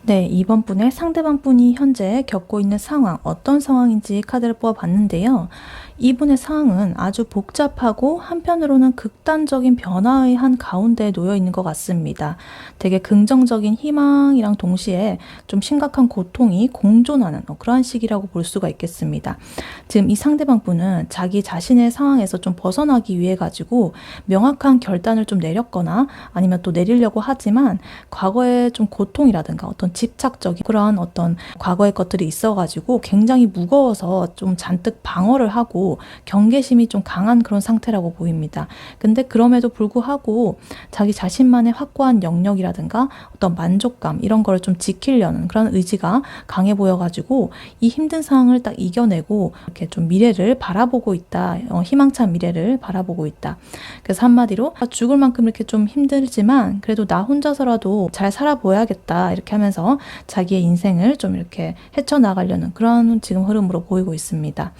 네, 2번 분의 상대방 분이 현재 겪고 있는 상황, 어떤 상황인지 카드를 뽑아봤는데요. 이분의 상황은 아주 복잡하고 한편으로는 극단적인 변화의 한 가운데에 놓여 있는 것 같습니다. 되게 긍정적인 희망이랑 동시에 좀 심각한 고통이 공존하는 그러한 시기라고 볼 수가 있겠습니다. 지금 이 상대방 분은 자기 자신의 상황에서 좀 벗어나기 위해 가지고 명확한 결단을 좀 내렸거나 아니면 또 내리려고 하지만 과거에 좀 고통이라든가 어떤 집착적인 그러한 어떤 과거의 것들이 있어가지고 굉장히 무거워서 좀 잔뜩 방어를 하고 경계심이 좀 강한 그런 상태라고 보입니다. 근데 그럼에도 불구하고 자기 자신만의 확고한 영역이라든가 어떤 만족감 이런 거를 좀 지키려는 그런 의지가 강해 보여가지고 이 힘든 상황을 딱 이겨내고 이렇게 좀 미래를 바라보고 있다. 희망찬 미래를 바라보고 있다. 그래서 한마디로 죽을 만큼 이렇게 좀 힘들지만 그래도 나 혼자서라도 잘 살아보야겠다 이렇게 하면서 자기의 인생을 좀 이렇게 헤쳐나가려는 그런 지금 흐름으로 보이고 있습니다.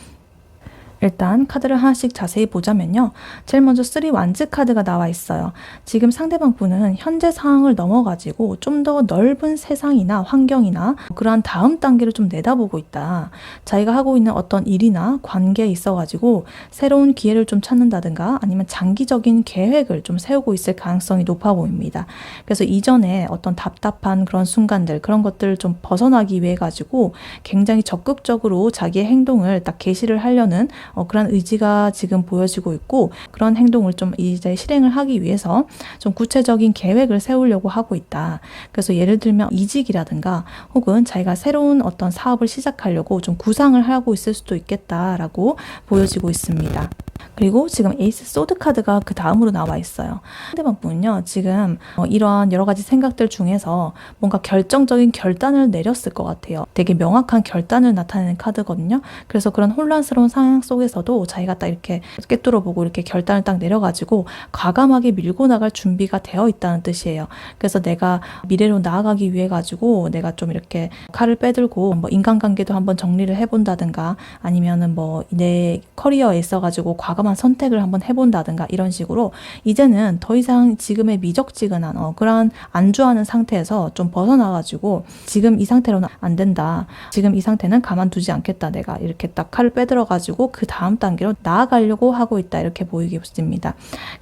일단 카드를 하나씩 자세히 보자면요. 제일 먼저 3 완즈 카드가 나와 있어요. 지금 상대방 분은 현재 상황을 넘어가지고 좀 더 넓은 세상이나 환경이나 그러한 다음 단계를 좀 내다보고 있다. 자기가 하고 있는 어떤 일이나 관계에 있어가지고 새로운 기회를 좀 찾는다든가 아니면 장기적인 계획을 좀 세우고 있을 가능성이 높아 보입니다. 그래서 이전에 어떤 답답한 그런 순간들 그런 것들을 좀 벗어나기 위해 가지고 굉장히 적극적으로 자기의 행동을 딱 개시를 하려는 그런 의지가 지금 보여지고 있고 그런 행동을 좀 이제 실행을 하기 위해서 좀 구체적인 계획을 세우려고 하고 있다. 그래서 예를 들면 이직이라든가 혹은 자기가 새로운 어떤 사업을 시작하려고 좀 구상을 하고 있을 수도 있겠다라고 보여지고 있습니다. 그리고 지금 에이스 소드 카드가 그 다음으로 나와 있어요. 상대방 분은요, 지금 이러한 여러 가지 생각들 중에서 뭔가 결정적인 결단을 내렸을 것 같아요. 되게 명확한 결단을 나타내는 카드거든요. 그래서 그런 혼란스러운 상황 속에서도 자기가 딱 이렇게 꿰뚫어보고 이렇게 결단을 딱 내려가지고 과감하게 밀고 나갈 준비가 되어 있다는 뜻이에요. 그래서 내가 미래로 나아가기 위해 가지고 내가 좀 이렇게 칼을 빼들고 뭐 인간관계도 한번 정리를 해본다든가 아니면은 뭐 내 커리어에 있어가지고 과감한 선택을 한번 해본다든가 이런 식으로 이제는 더 이상 지금의 미적지근한 그런 안주하는 상태에서 좀 벗어나가지고 지금 이 상태로는 안 된다. 지금 이 상태는 가만두지 않겠다. 내가 이렇게 딱 칼을 빼들어가지고 그 다음 단계로 나아가려고 하고 있다. 이렇게 보이겠습니다.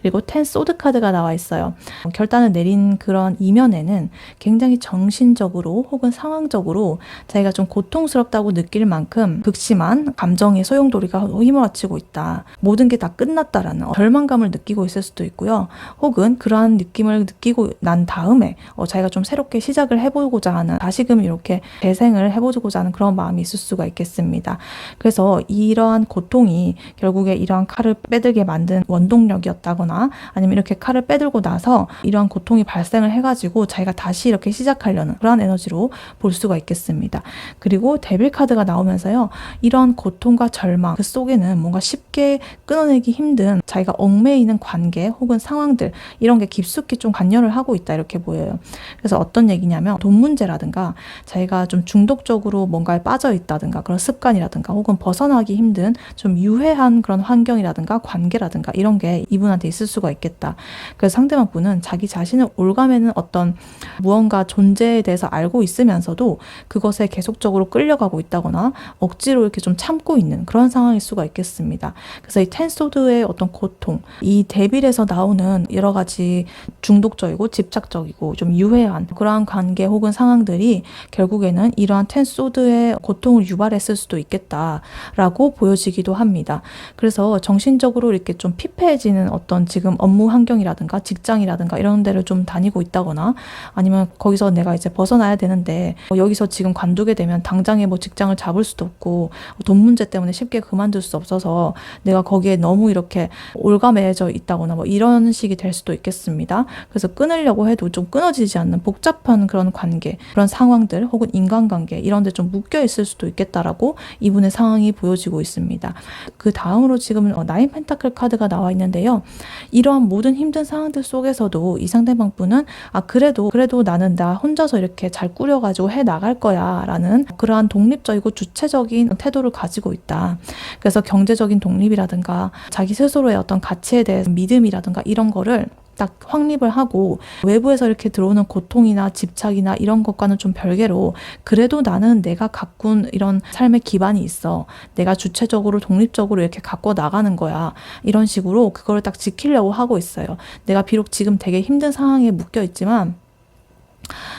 그리고 10 소드 카드가 나와 있어요. 결단을 내린 그런 이면에는 굉장히 정신적으로 혹은 상황적으로 자기가 좀 고통스럽다고 느낄 만큼 극심한 감정의 소용돌이가 휘몰아치고 있다. 모든 게 다 끝났다라는 절망감을 느끼고 있을 수도 있고요. 혹은 그러한 느낌을 느끼고 난 다음에 자기가 좀 새롭게 시작을 해보고자 하는 다시금 이렇게 재생을 해보고자 하는 그런 마음이 있을 수가 있겠습니다. 그래서 이러한 고통이 결국에 이러한 칼을 빼들게 만든 원동력이었다거나 아니면 이렇게 칼을 빼들고 나서 이러한 고통이 발생을 해가지고 자기가 다시 이렇게 시작하려는 그런 에너지로 볼 수가 있겠습니다. 그리고 데빌 카드가 나오면서요. 이런 고통과 절망 그 속에는 뭔가 쉽게 끊어내기 힘든 자기가 얽매이는 관계 혹은 상황들 이런 게 깊숙이 좀 관여를 하고 있다 이렇게 보여요. 그래서 어떤 얘기냐면 돈 문제라든가 자기가 좀 중독적으로 뭔가에 빠져 있다든가 그런 습관이라든가 혹은 벗어나기 힘든 좀 유해한 그런 환경이라든가 관계라든가 이런 게 이분한테 있을 수가 있겠다. 그래서 상대방 분은 자기 자신을 올가매는 어떤 무언가 존재에 대해서 알고 있으면서도 그것에 계속적으로 끌려가고 있다거나 억지로 이렇게 좀 참고 있는 그런 상황일 수가 있겠습니다. 그래서 이 텐소드의 어떤 고통, 이 데빌에서 나오는 여러 가지 중독적이고 집착적이고 좀 유해한 그러한 관계 혹은 상황들이 결국에는 이러한 텐소드의 고통을 유발했을 수도 있겠다라고 보여지기도 합니다. 그래서 정신적으로 이렇게 좀 피폐해지는 어떤 지금 업무 환경이라든가 직장이라든가 이런 데를 좀 다니고 있다거나 아니면 거기서 내가 이제 벗어나야 되는데 여기서 지금 관두게 되면 당장에 뭐 직장을 잡을 수도 없고 돈 문제 때문에 쉽게 그만둘 수 없어서 내가 거기에 너무 이렇게 올가매져 있다거나 뭐 이런 식이 될 수도 있겠습니다. 그래서 끊으려고 해도 좀 끊어지지 않는 복잡한 그런 관계, 그런 상황들 혹은 인간관계 이런 데 좀 묶여 있을 수도 있겠다라고 이분의 상황이 보여지고 있습니다. 그 다음으로 지금 9 펜타클 카드가 나와 있는데요. 이러한 모든 힘든 상황들 속에서도 이 상대방 분은 그래도 나는 나 혼자서 이렇게 잘 꾸려가지고 해 나갈 거야 라는 그러한 독립적이고 주체적인 태도를 가지고 있다. 그래서 경제적인 독립이라든가 자기 스스로의 어떤 가치에 대해서 믿음이라든가 이런 거를 딱 확립을 하고 외부에서 이렇게 들어오는 고통이나 집착이나 이런 것과는 좀 별개로 그래도 나는 내가 가꾼 이런 삶의 기반이 있어. 내가 주체적으로 독립적으로 이렇게 갖고 나가는 거야. 이런 식으로 그걸 딱 지키려고 하고 있어요. 내가 비록 지금 되게 힘든 상황에 묶여 있지만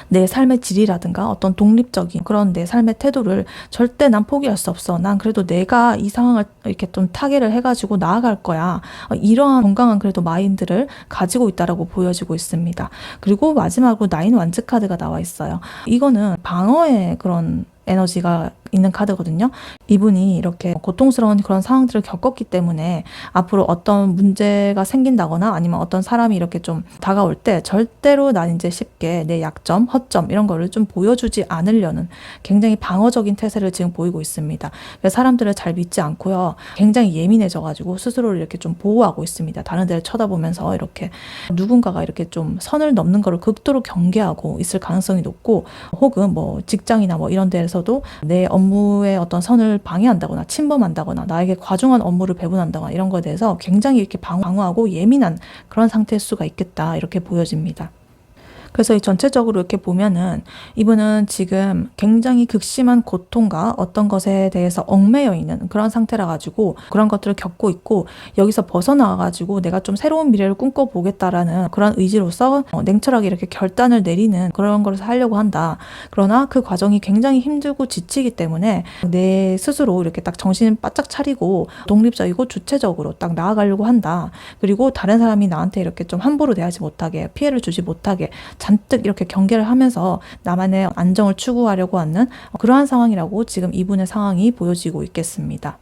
내 삶의 질이라든가 어떤 독립적인 그런 내 삶의 태도를 절대 난 포기할 수 없어. 난 그래도 내가 이 상황을 이렇게 좀 타개를 해가지고 나아갈 거야. 이러한 건강한 그래도 마인드를 가지고 있다라고 보여지고 있습니다. 그리고 마지막으로 나인 완즈 카드가 나와 있어요. 이거는 방어의 그런 에너지가 있는 카드거든요. 이분이 이렇게 고통스러운 그런 상황들을 겪었기 때문에 앞으로 어떤 문제가 생긴다거나 아니면 어떤 사람이 이렇게 좀 다가올 때 절대로 난 이제 쉽게 내 약점, 허점 이런 거를 좀 보여주지 않으려는 굉장히 방어적인 태세를 지금 보이고 있습니다. 그래서 사람들을 잘 믿지 않고요. 굉장히 예민해져가지고 스스로를 이렇게 좀 보호하고 있습니다. 다른 데를 쳐다보면서 이렇게 누군가가 이렇게 좀 선을 넘는 거를 극도로 경계하고 있을 가능성이 높고 혹은 뭐 직장이나 뭐 이런 데에서도 내 업무의 어떤 선을 방해한다거나 침범한다거나 나에게 과중한 업무를 배분한다거나 이런 거에 대해서 굉장히 이렇게 방어하고 예민한 그런 상태일 수가 있겠다 이렇게 보여집니다. 그래서 이 전체적으로 이렇게 보면은 이분은 지금 굉장히 극심한 고통과 어떤 것에 대해서 얽매여 있는 그런 상태라 가지고 그런 것들을 겪고 있고 여기서 벗어나와 가지고 내가 좀 새로운 미래를 꿈꿔보겠다라는 그런 의지로서 냉철하게 이렇게 결단을 내리는 그런 걸 하려고 한다. 그러나 그 과정이 굉장히 힘들고 지치기 때문에 내 스스로 이렇게 딱 정신 바짝 차리고 독립적이고 주체적으로 딱 나아가려고 한다. 그리고 다른 사람이 나한테 이렇게 좀 함부로 대하지 못하게 피해를 주지 못하게 잔뜩 이렇게 경계를 하면서 나만의 안정을 추구하려고 하는 그러한 상황이라고 지금 이분의 상황이 보여지고 있겠습니다.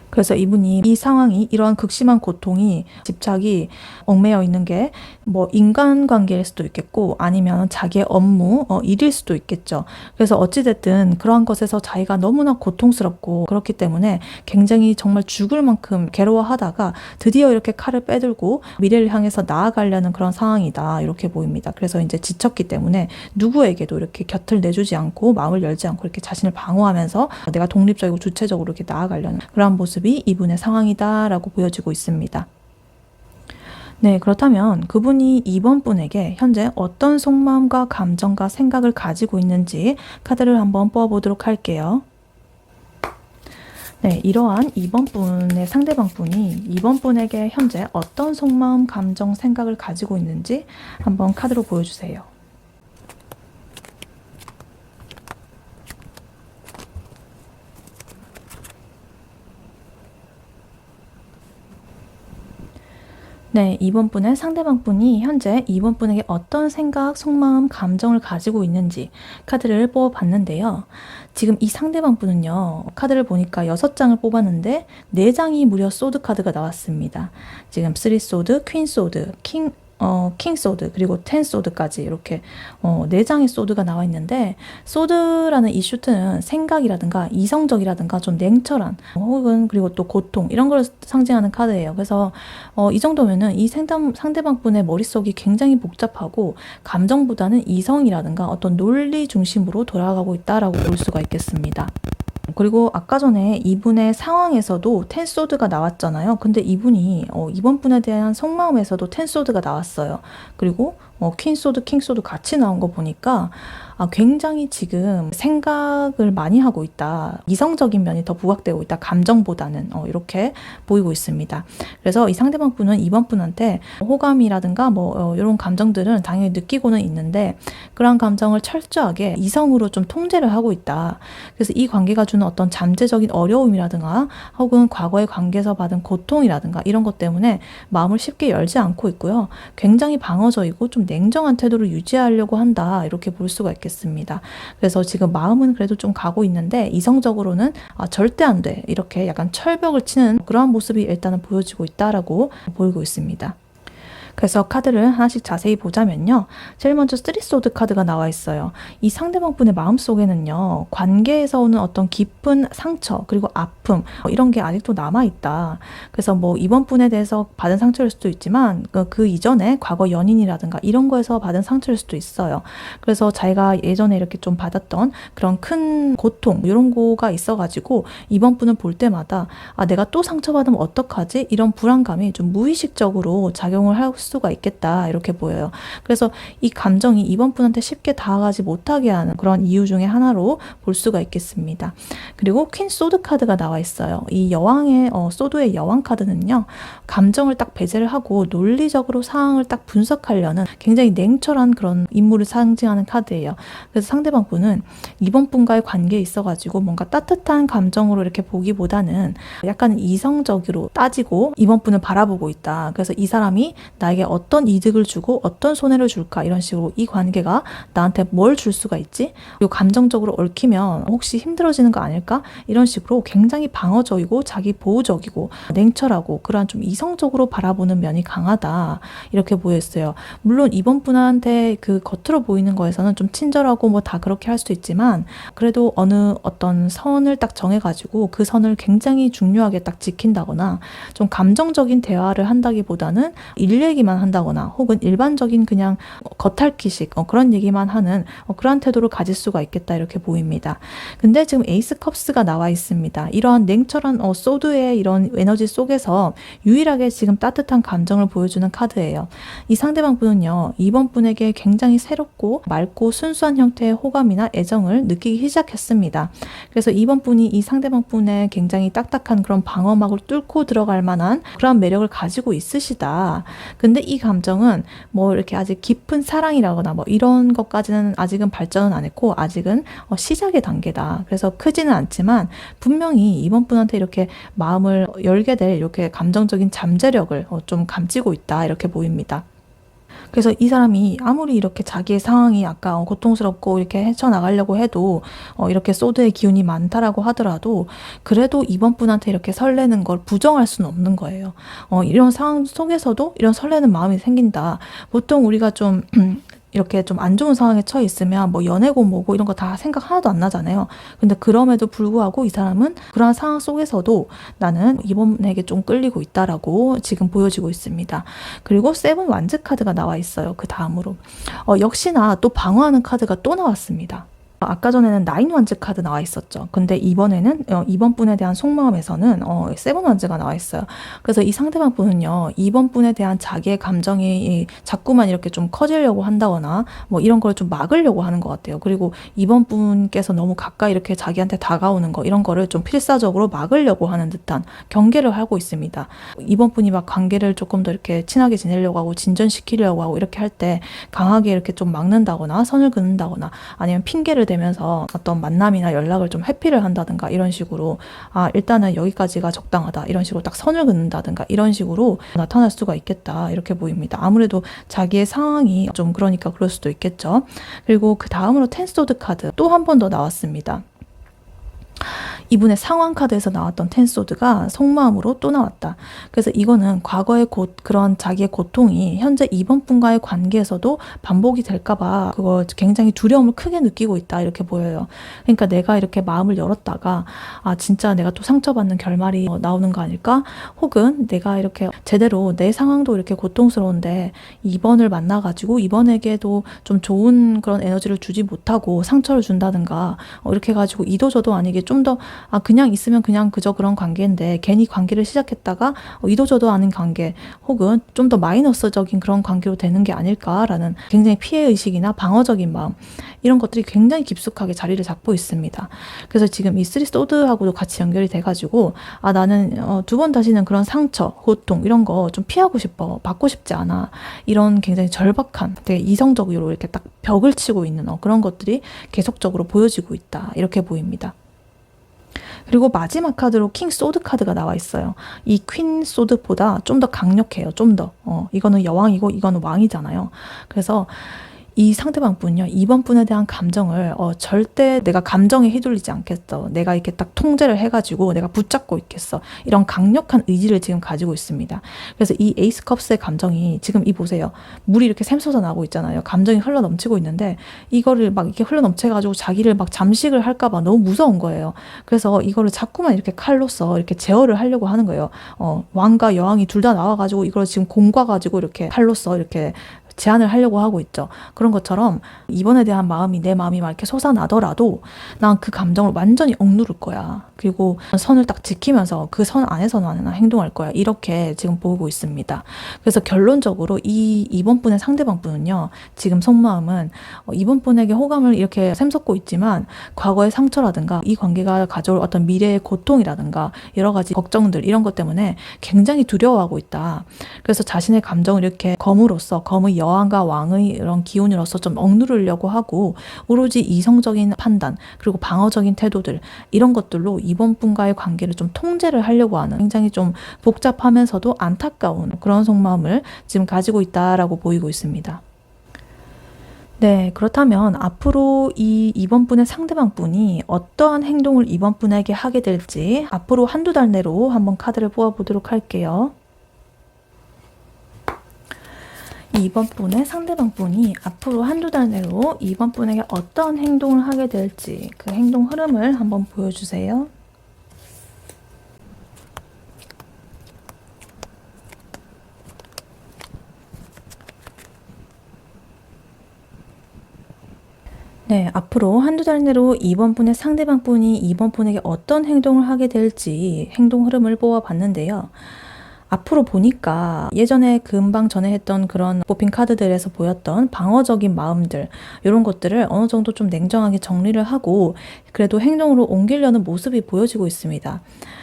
그래서 이분이 이 상황이 이러한 극심한 고통이 집착이 얽매여 있는 게 뭐 인간관계일 수도 있겠고 아니면 자기의 업무, 일일 수도 있겠죠. 그래서 어찌됐든 그러한 것에서 자기가 너무나 고통스럽고 그렇기 때문에 굉장히 정말 죽을 만큼 괴로워하다가 드디어 이렇게 칼을 빼들고 미래를 향해서 나아가려는 그런 상황이다 이렇게 보입니다. 그래서 이제 지쳤기 때문에 누구에게도 이렇게 곁을 내주지 않고 마음을 열지 않고 이렇게 자신을 방어하면서 내가 독립적이고 주체적으로 이렇게 나아가려는 그런 모습이 이분의 상황이다라고 보여지고 있습니다. 네, 그렇다면 그분이 이번 분에게 현재 어떤 속마음과 감정과 생각을 가지고 있는지 카드를 한번 뽑아보도록 할게요. 네, 이러한 이번 분의 상대방 분이 이번 분에게 현재 어떤 속마음, 감정, 생각을 가지고 있는지 한번 카드로 보여주세요. 네, 이번 분의 상대방 분이 현재 이번 분에게 어떤 생각, 속마음, 감정을 가지고 있는지 카드를 뽑아봤는데요. 지금 이 상대방 분은요, 카드를 보니까 6장을 뽑았는데 4장이 무려 소드 카드가 나왔습니다. 지금 3 소드, 퀸 소드, 킹 소드 그리고 10 소드까지 이렇게 4장의 소드가 나와 있는데 소드라는 이 슈트는 생각이라든가 이성적이라든가 좀 냉철한 혹은 그리고 또 고통 이런 걸 상징하는 카드예요. 그래서 이 정도면은 이 상대방 분의 머릿속이 굉장히 복잡하고 감정보다는 이성이라든가 어떤 논리 중심으로 돌아가고 있다라고 볼 수가 있겠습니다. 그리고 아까 전에 이분의 상황에서도 텐소드가 나왔잖아요. 근데 이분이 이번 분에 대한 속마음에서도 텐소드가 나왔어요. 그리고 퀸소드, 킹소드 같이 나온 거 보니까 굉장히 지금 생각을 많이 하고 있다. 이성적인 면이 더 부각되고 있다. 감정보다는 이렇게 보이고 있습니다. 그래서 이 상대방 분은 이번 분한테 호감이라든가 이런 감정들은 당연히 느끼고는 있는데 그러한 감정을 철저하게 이성으로 좀 통제를 하고 있다. 그래서 이 관계가 주는 어떤 잠재적인 어려움이라든가 혹은 과거의 관계에서 받은 고통이라든가 이런 것 때문에 마음을 쉽게 열지 않고 있고요. 굉장히 방어적이고 좀 냉정한 태도를 유지하려고 한다. 이렇게 볼 수가 있겠습니다. 그래서 지금 마음은 그래도 좀 가고 있는데 이성적으로는 절대 안 돼. 이렇게 약간 철벽을 치는 그러한 모습이 일단은 보여지고 있다라고 보이고 있습니다. 그래서 카드를 하나씩 자세히 보자면요. 제일 먼저 3소드 카드가 나와 있어요. 이 상대방 분의 마음속에는요. 관계에서 오는 어떤 깊은 상처 그리고 아픔 이런 게 아직도 남아있다. 그래서 이번 분에 대해서 받은 상처일 수도 있지만 그 이전에 과거 연인이라든가 이런 거에서 받은 상처일 수도 있어요. 그래서 자기가 예전에 이렇게 좀 받았던 그런 큰 고통 이런 거가 있어가지고 이번 분을 볼 때마다 내가 또 상처받으면 어떡하지? 이런 불안감이 좀 무의식적으로 작용을 할 수가 있겠다 이렇게 보여요. 그래서 이 감정이 이번 분한테 쉽게 다가가지 못하게 하는 그런 이유 중에 하나로 볼 수가 있겠습니다. 그리고 퀸 소드 카드가 나와 있어요. 이 여왕의 소드의 여왕 카드는요, 감정을 딱 배제를 하고 논리적으로 상황을 딱 분석하려는 굉장히 냉철한 그런 인물을 상징하는 카드예요. 그래서 상대방 분은 이번 분과의 관계에 있어가지고 뭔가 따뜻한 감정으로 이렇게 보기보다는 약간 이성적으로 따지고 이번 분을 바라보고 있다. 그래서 이 사람이 나에게 어떤 이득을 주고 어떤 손해를 줄까, 이런 식으로 이 관계가 나한테 뭘 줄 수가 있지? 그리고 감정적으로 얽히면 혹시 힘들어지는 거 아닐까? 이런 식으로 굉장히 방어적이고 자기 보호적이고 냉철하고 그러한 좀 이성적으로 바라보는 면이 강하다 이렇게 보였어요. 물론 이번 분한테 그 겉으로 보이는 거에서는 좀 친절하고 뭐 다 그렇게 할 수도 있지만, 그래도 어느 어떤 선을 딱 정해가지고 그 선을 굉장히 중요하게 딱 지킨다거나 좀 감정적인 대화를 한다기보다는 일 얘기만 한다거나 혹은 일반적인 그냥 겉핥기식 그런 얘기만 하는 그러한 태도를 가질 수가 있겠다 이렇게 보입니다. 근데 지금 에이스 컵스가 나와 있습니다. 이러한 냉철한 소드의 이런 에너지 속에서 유일하게 지금 따뜻한 감정을 보여주는 카드예요. 이 상대방 분은요, 이번 분에게 굉장히 새롭고 맑고 순수한 형태의 호감이나 애정을 느끼기 시작했습니다. 그래서 이번 분이 이 상대방 분의 굉장히 딱딱한 그런 방어막을 뚫고 들어갈 만한 그런 매력을 가지고 있으시다. 근데 이 감정은 뭐 이렇게 아직 깊은 사랑이라거나 뭐 이런 것까지는 아직은 발전은 안 했고 아직은 시작의 단계다. 그래서 크지는 않지만 분명히 이번 분한테 이렇게 마음을 열게 될 이렇게 감정적인 잠재력을 좀 감지고 있다 이렇게 보입니다. 그래서 이 사람이 아무리 이렇게 자기의 상황이 약간 고통스럽고 이렇게 헤쳐나가려고 해도 이렇게 소드의 기운이 많다라고 하더라도 그래도 이번 분한테 이렇게 설레는 걸 부정할 수는 없는 거예요. 이런 상황 속에서도 이런 설레는 마음이 생긴다. 보통 우리가 좀 이렇게 좀 안 좋은 상황에 처해 있으면 뭐 연애고 뭐고 이런 거 다 생각 하나도 안 나잖아요. 근데 그럼에도 불구하고 이 사람은 그러한 상황 속에서도 나는 이번에게 좀 끌리고 있다라고 지금 보여지고 있습니다. 그리고 세븐 완즈 카드가 나와 있어요. 그 다음으로 역시나 또 방어하는 카드가 또 나왔습니다. 아까 전에는 나인 완즈 카드 나와 있었죠. 근데 이번에는 이번 분에 대한 속마음에서는 세븐 완즈가 나와 있어요. 그래서 이 상대방 분은요, 이번 분에 대한 자기의 감정이 자꾸만 이렇게 좀 커지려고 한다거나 뭐 이런 걸 좀 막으려고 하는 것 같아요. 그리고 이번 분께서 너무 가까이 이렇게 자기한테 다가오는 거 이런 거를 좀 필사적으로 막으려고 하는 듯한 경계를 하고 있습니다. 이번 분이 막 관계를 조금 더 이렇게 친하게 지내려고 하고 진전시키려고 하고 이렇게 할 때 강하게 이렇게 좀 막는다거나 선을 긋는다거나 아니면 핑계를 되면서 어떤 만남이나 연락을 좀 회피를 한다든가 이런 식으로 일단은 여기까지가 적당하다 이런 식으로 딱 선을 긋는다든가 이런 식으로 나타날 수가 있겠다 이렇게 보입니다. 아무래도 자기의 상황이 좀 그러니까 그럴 수도 있겠죠. 그리고 그 다음으로 텐 소드 카드 또 한 번 더 나왔습니다. 이분의 상황 카드에서 나왔던 텐 소드가 속마음으로 또 나왔다. 그래서 이거는 과거의 그런 자기의 고통이 현재 이번 분과의 관계에서도 반복이 될까봐 그거 굉장히 두려움을 크게 느끼고 있다 이렇게 보여요. 그러니까 내가 이렇게 마음을 열었다가 진짜 내가 또 상처받는 결말이 나오는 거 아닐까? 혹은 내가 이렇게 제대로 내 상황도 이렇게 고통스러운데 이번을 만나가지고 이번에게도 좀 좋은 그런 에너지를 주지 못하고 상처를 준다든가 이렇게 해가지고 이도저도 아니게 좀 더 그냥 있으면 그냥 그저 그런 관계인데 괜히 관계를 시작했다가 이도저도 아닌 관계 혹은 좀 더 마이너스적인 그런 관계로 되는 게 아닐까라는 굉장히 피해의식이나 방어적인 마음 이런 것들이 굉장히 깊숙하게 자리를 잡고 있습니다. 그래서 지금 이 쓰리 소드하고도 같이 연결이 돼가지고 나는 두 번 다시는 그런 상처, 고통 이런 거 좀 피하고 싶어, 받고 싶지 않아 이런 굉장히 절박한 되게 이성적으로 이렇게 딱 벽을 치고 있는 그런 것들이 계속적으로 보여지고 있다 이렇게 보입니다. 그리고 마지막 카드로 킹 소드 카드가 나와 있어요. 이 퀸 소드보다 좀 더 강력해요. 좀 더. 이거는 여왕이고 이거는 왕이잖아요. 그래서 이 상대방 분요, 이번 분에 대한 감정을 절대 내가 감정에 휘둘리지 않겠어. 내가 이렇게 딱 통제를 해가지고 내가 붙잡고 있겠어. 이런 강력한 의지를 지금 가지고 있습니다. 그래서 이 에이스 컵스의 감정이 지금 보세요. 물이 이렇게 샘솟아 나고 있잖아요. 감정이 흘러 넘치고 있는데 이거를 막 이렇게 흘러 넘쳐가지고 자기를 막 잠식을 할까봐 너무 무서운 거예요. 그래서 이거를 자꾸만 이렇게 칼로서 이렇게 제어를 하려고 하는 거예요. 왕과 여왕이 둘 다 나와가지고 이걸 지금 공과가지고 이렇게 칼로서 이렇게 제한을 하려고 하고 있죠. 그런 것처럼 이번에 대한 마음이 내 마음이 막 이렇게 솟아나더라도 난 그 감정을 완전히 억누를 거야. 그리고 선을 딱 지키면서 그 선 안에서만 행동할 거야. 이렇게 지금 보고 있습니다. 그래서 결론적으로 이번 분의 상대방 분은요. 지금 속마음은 이번 분에게 호감을 이렇게 샘솟고 있지만 과거의 상처라든가 이 관계가 가져올 어떤 미래의 고통이라든가 여러 가지 걱정들 이런 것 때문에 굉장히 두려워하고 있다. 그래서 자신의 감정을 이렇게 검으로써 검의 여왕과 왕의 이런 기운으로서 좀 억누르려고 하고 오로지 이성적인 판단 그리고 방어적인 태도들 이런 것들로 이번 분과의 관계를 좀 통제를 하려고 하는 굉장히 좀 복잡하면서도 안타까운 그런 속마음을 지금 가지고 있다라고 보이고 있습니다. 네, 그렇다면 앞으로 이번 분의 상대방 분이 어떠한 행동을 이번 분에게 하게 될지 앞으로 한두 달 내로 한번 카드를 뽑아보도록 할게요. 이번 분의 상대방 분이 앞으로 한두 달 내로 이번 분에게 어떠한 행동을 하게 될지 그 행동 흐름을 한번 보여주세요. 네, 앞으로 한두 달 내로 이번 분의 상대방 분이 이번 분에게 어떤 행동을 하게 될지 행동 흐름을 뽑아봤는데요. 앞으로 보니까 예전에 금방 전에 했던 그런 뽑힌 카드들에서 보였던 방어적인 마음들 이런 것들을 어느 정도 좀 냉정하게 정리를 하고 그래도 행동으로 옮기려는 모습이 보여지고 있습니다.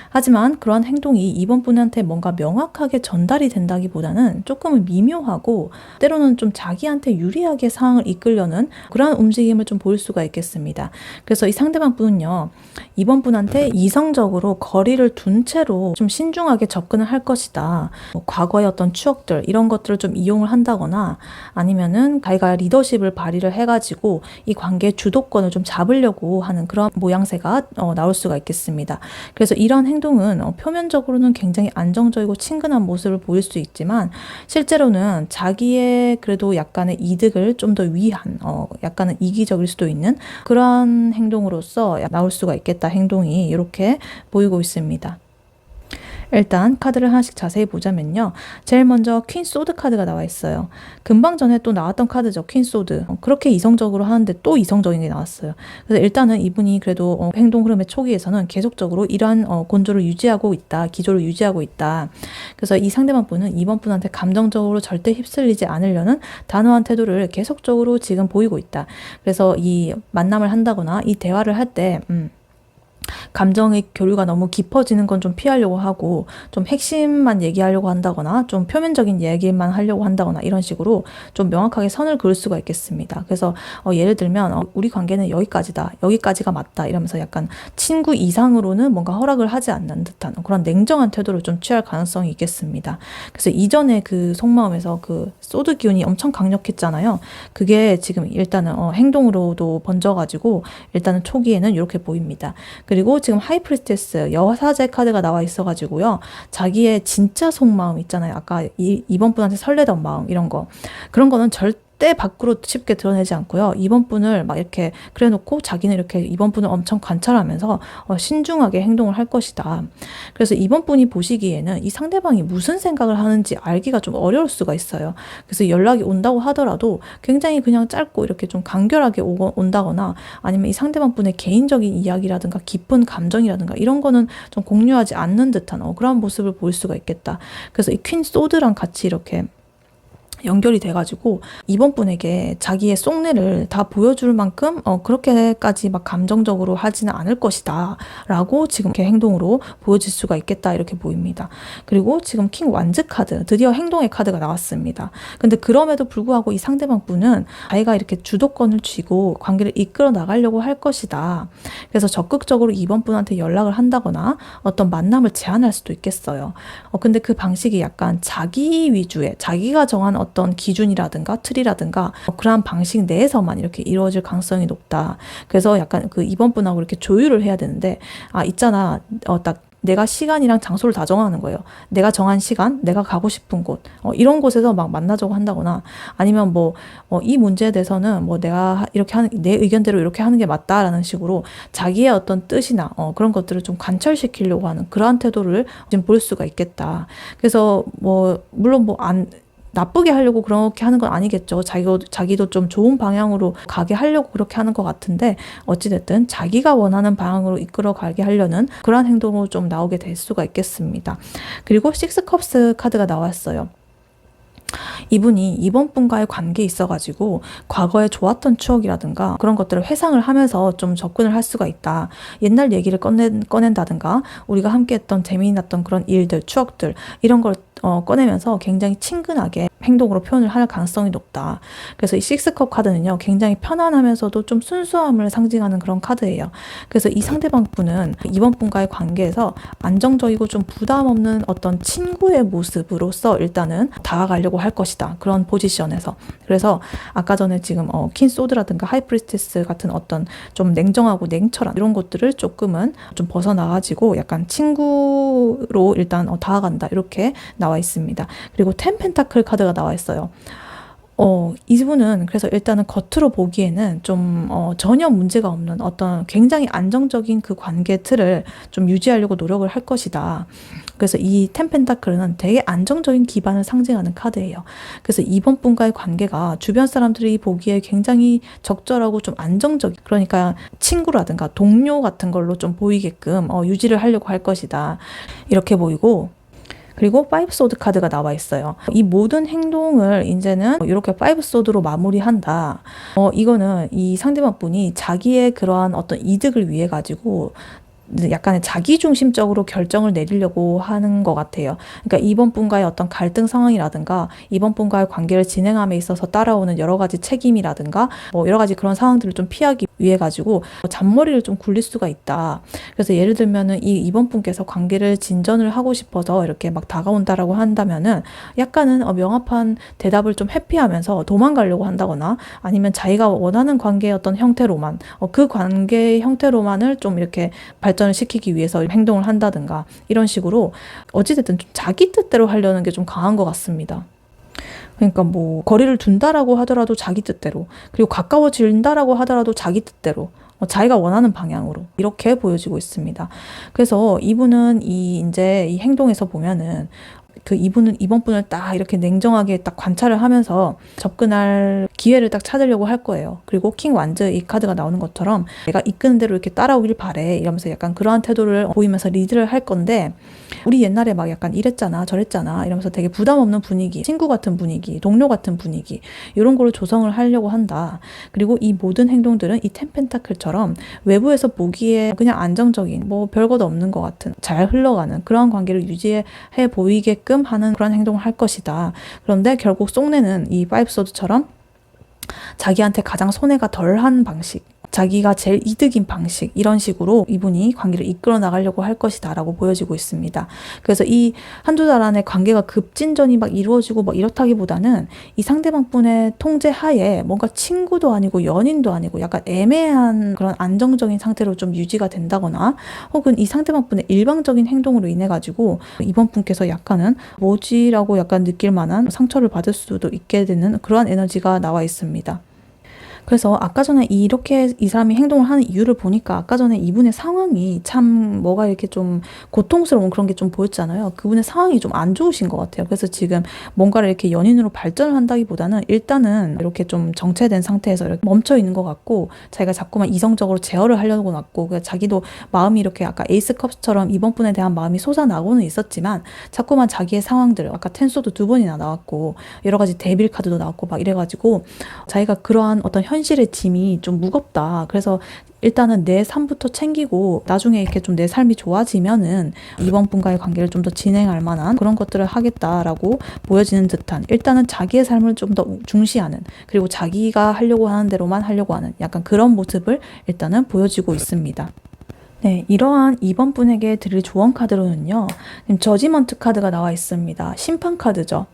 하지만 그러한 행동이 이번 분한테 뭔가 명확하게 전달이 된다기보다는 조금은 미묘하고 때로는 좀 자기한테 유리하게 상황을 이끌려는 그러한 움직임을 좀 보일 수가 있겠습니다. 그래서 이 상대방 분은요. 이번 분한테 이성적으로 거리를 둔 채로 좀 신중하게 접근을 할 것이다. 과거의 어떤 추억들 이런 것들을 좀 이용을 한다거나 아니면은 자기가 리더십을 발휘를 해가지고 이 관계의 주도권을 좀 잡으려고 하는 그런 모양새가 나올 수가 있겠습니다. 그래서 이런 행동은 표면적으로는 굉장히 안정적이고 친근한 모습을 보일 수 있지만 실제로는 자기의 그래도 약간의 이득을 좀 더 위한 약간은 이기적일 수도 있는 그러한 행동으로서 나올 수가 있겠다. 행동이 이렇게 보이고 있습니다. 일단 카드를 하나씩 자세히 보자면요. 제일 먼저 퀸 소드 카드가 나와 있어요. 금방 전에 또 나왔던 카드죠. 퀸 소드. 그렇게 이성적으로 하는데 또 이성적인 게 나왔어요. 그래서 일단은 이분이 그래도 행동 흐름의 초기에서는 계속적으로 이러한 곤조를 유지하고 있다. 기조를 유지하고 있다. 그래서 이 상대방 분은 이번 분한테 감정적으로 절대 휩쓸리지 않으려는 단호한 태도를 계속적으로 지금 보이고 있다. 그래서 이 만남을 한다거나 이 대화를 할 때 감정의 교류가 너무 깊어지는 건 좀 피하려고 하고 좀 핵심만 얘기하려고 한다거나 좀 표면적인 얘기만 하려고 한다거나 이런 식으로 좀 명확하게 선을 그을 수가 있겠습니다. 그래서 예를 들면 우리 관계는 여기까지다. 여기까지가 맞다. 이러면서 약간 친구 이상으로는 뭔가 허락을 하지 않는 듯한 그런 냉정한 태도를 좀 취할 가능성이 있겠습니다. 그래서 이전에 그 속마음에서 그 소드 기운이 엄청 강력했잖아요. 그게 지금 일단은 행동으로도 번져가지고 일단은 초기에는 이렇게 보입니다. 그리고 지금 하이프리스테스 여사제 카드가 나와 있어가지고요. 자기의 진짜 속마음 있잖아요. 아까 이번 분한테 설레던 마음 이런 거. 그런 거는 절대 밖으로 쉽게 드러내지 않고요. 이번 분을 막 이렇게 그래놓고 자기는 이렇게 이번 분을 엄청 관찰하면서 신중하게 행동을 할 것이다. 그래서 이번 분이 보시기에는 이 상대방이 무슨 생각을 하는지 알기가 좀 어려울 수가 있어요. 그래서 연락이 온다고 하더라도 굉장히 그냥 짧고 이렇게 좀 간결하게 온다거나 아니면 이 상대방 분의 개인적인 이야기라든가 깊은 감정이라든가 이런 거는 좀 공유하지 않는 듯한 그런 모습을 보일 수가 있겠다. 그래서 이 퀸 소드랑 같이 이렇게 연결이 돼가지고 이번 분에게 자기의 속내를 다 보여줄 만큼 그렇게까지 막 감정적으로 하지는 않을 것이다 라고 지금 이렇게 행동으로 보여질 수가 있겠다 이렇게 보입니다. 그리고 지금 킹 완즈 카드 드디어 행동의 카드가 나왔습니다. 근데 그럼에도 불구하고 이 상대방 분은 자기가 이렇게 주도권을 쥐고 관계를 이끌어 나가려고 할 것이다. 그래서 적극적으로 이번 분한테 연락을 한다거나 어떤 만남을 제안할 수도 있겠어요. 근데 그 방식이 약간 자기 위주의 자기가 정한 어떤 기준이라든가 틀이라든가 그러한 방식 내에서만 이렇게 이루어질 가능성이 높다. 그래서 약간 그 이번 분하고 이렇게 조율을 해야 되는데 있잖아. 딱 내가 시간이랑 장소를 다 정하는 거예요. 내가 정한 시간, 내가 가고 싶은 곳 이런 곳에서 막 만나자고 한다거나 아니면 이 문제에 대해서는 내가 이렇게 하는 내 의견대로 이렇게 하는 게 맞다라는 식으로 자기의 어떤 뜻이나 그런 것들을 좀 관철시키려고 하는 그러한 태도를 지금 볼 수가 있겠다. 그래서 물론 나쁘게 하려고 그렇게 하는 건 아니겠죠. 자기도 좀 좋은 방향으로 가게 하려고 그렇게 하는 것 같은데, 어찌됐든 자기가 원하는 방향으로 이끌어 가게 하려는 그러한 행동으로 좀 나오게 될 수가 있겠습니다. 그리고 식스컵스 카드가 나왔어요. 이분이 이번 분과의 관계에 있어가지고 과거에 좋았던 추억이라든가 그런 것들을 회상을 하면서 좀 접근을 할 수가 있다. 옛날 얘기를 꺼낸다든가 우리가 함께 했던 재미났던 그런 일들, 추억들 이런 걸 꺼내면서 굉장히 친근하게 행동으로 표현을 할 가능성이 높다. 그래서 이 식스컵 카드는요, 굉장히 편안하면서도 좀 순수함을 상징하는 그런 카드예요. 그래서 이 상대방 분은 이번 분과의 관계에서 안정적이고 좀 부담 없는 어떤 친구의 모습으로서 일단은 다가가려고 할 것이다. 그런 포지션에서. 그래서 아까 전에 지금 퀸소드라든가 하이프리스티스 같은 어떤 좀 냉정하고 냉철한 이런 것들을 조금은 좀 벗어나가지고 약간 친구로 일단 다가간다. 이렇게 나와 있습니다. 그리고 텐 펜타클 카드가 나와 있어요. 이분은 그래서 일단은 겉으로 보기에는 좀 전혀 문제가 없는 어떤 굉장히 안정적인 그 관계 틀을 좀 유지하려고 노력을 할 것이다. 그래서 이 텐 펜타클은 되게 안정적인 기반을 상징하는 카드예요. 그래서 이번 분과의 관계가 주변 사람들이 보기에 굉장히 적절하고 좀 안정적인, 그러니까 친구라든가 동료 같은 걸로 좀 보이게끔 유지를 하려고 할 것이다. 이렇게 보이고, 그리고 파이브 소드 카드가 나와 있어요. 이 모든 행동을 이제는 이렇게 파이브 소드로 마무리한다. 이거는 이 상대방 분이 자기의 그러한 어떤 이득을 위해 가지고 약간의 자기중심적으로 결정을 내리려고 하는 것 같아요. 그러니까 이번 분과의 어떤 갈등 상황이라든가 이번 분과의 관계를 진행함에 있어서 따라오는 여러 가지 책임이라든가 여러 가지 그런 상황들을 좀 피하기 위해 가지고 잔머리를 좀 굴릴 수가 있다. 그래서 예를 들면은 이번 분께서 관계를 진전을 하고 싶어서 이렇게 막 다가온다라고 한다면은 약간은 명확한 대답을 좀 회피하면서 도망가려고 한다거나 아니면 자기가 원하는 관계의 어떤 형태로만 그 관계의 형태로만을 좀 이렇게 발전을 시키기 위해서 행동을 한다든가 이런 식으로 어찌됐든 좀 자기 뜻대로 하려는 게 좀 강한 것 같습니다. 그러니까 거리를 둔다라고 하더라도 자기 뜻대로, 그리고 가까워진다라고 하더라도 자기 뜻대로, 자기가 원하는 방향으로 이렇게 보여지고 있습니다. 그래서 이분은 이제 이 행동에서 보면은 이분은 이번 분을 딱 이렇게 냉정하게 딱 관찰을 하면서 접근할 기회를 딱 찾으려고 할 거예요. 그리고 킹 완즈 이 카드가 나오는 것처럼 내가 이끄는 대로 이렇게 따라오길 바래 이러면서 약간 그러한 태도를 보이면서 리드를 할 건데, 우리 옛날에 막 약간 이랬잖아 저랬잖아 이러면서 되게 부담 없는 분위기, 친구 같은 분위기, 동료 같은 분위기 이런 거를 조성을 하려고 한다. 그리고 이 모든 행동들은 이 텐 펜타클처럼 외부에서 보기에 그냥 안정적인 별것도 없는 것 같은 잘 흘러가는 그런 관계를 유지해 보이게끔 하는 그런 행동을 할 것이다. 그런데 결국 속내는 이 파이브 소드처럼 자기한테 가장 손해가 덜한 방식, 자기가 제일 이득인 방식, 이런 식으로 이분이 관계를 이끌어 나가려고 할 것이다 라고 보여지고 있습니다. 그래서 이 한두 달 안에 관계가 급진전이 막 이루어지고 막 이렇다기보다는 이 상대방 분의 통제 하에 뭔가 친구도 아니고 연인도 아니고 약간 애매한 그런 안정적인 상태로 좀 유지가 된다거나, 혹은 이 상대방 분의 일방적인 행동으로 인해 가지고 이번 분께서 약간은 뭐지라고 약간 느낄 만한 상처를 받을 수도 있게 되는 그러한 에너지가 나와 있습니다. 그래서 아까 전에 이렇게 이 사람이 행동을 하는 이유를 보니까 아까 전에 이분의 상황이 참 뭐가 이렇게 좀 고통스러운 그런 게 좀 보였잖아요. 그분의 상황이 좀 안 좋으신 것 같아요. 그래서 지금 뭔가를 이렇게 연인으로 발전을 한다기보다는 일단은 이렇게 좀 정체된 상태에서 이렇게 멈춰 있는 것 같고, 자기가 자꾸만 이성적으로 제어를 하려고 났고, 자기도 마음이 이렇게 아까 에이스 컵스처럼 이번 분에 대한 마음이 솟아나고는 있었지만 자꾸만 자기의 상황들, 아까 텐소도 2번이나 나왔고 여러 가지 데빌 카드도 나왔고 막 이래가지고 자기가 그러한 어떤 현실의 짐이 좀 무겁다. 그래서 일단은 내 삶부터 챙기고 나중에 이렇게 좀 내 삶이 좋아지면은 이번 분과의 관계를 좀 더 진행할 만한 그런 것들을 하겠다라고 보여지는 듯한, 일단은 자기의 삶을 좀 더 중시하는, 그리고 자기가 하려고 하는 대로만 하려고 하는 약간 그런 모습을 일단은 보여지고 있습니다. 네, 이러한 이번 분에게 드릴 조언 카드로는요, 저지먼트 카드가 나와 있습니다. 심판 카드죠.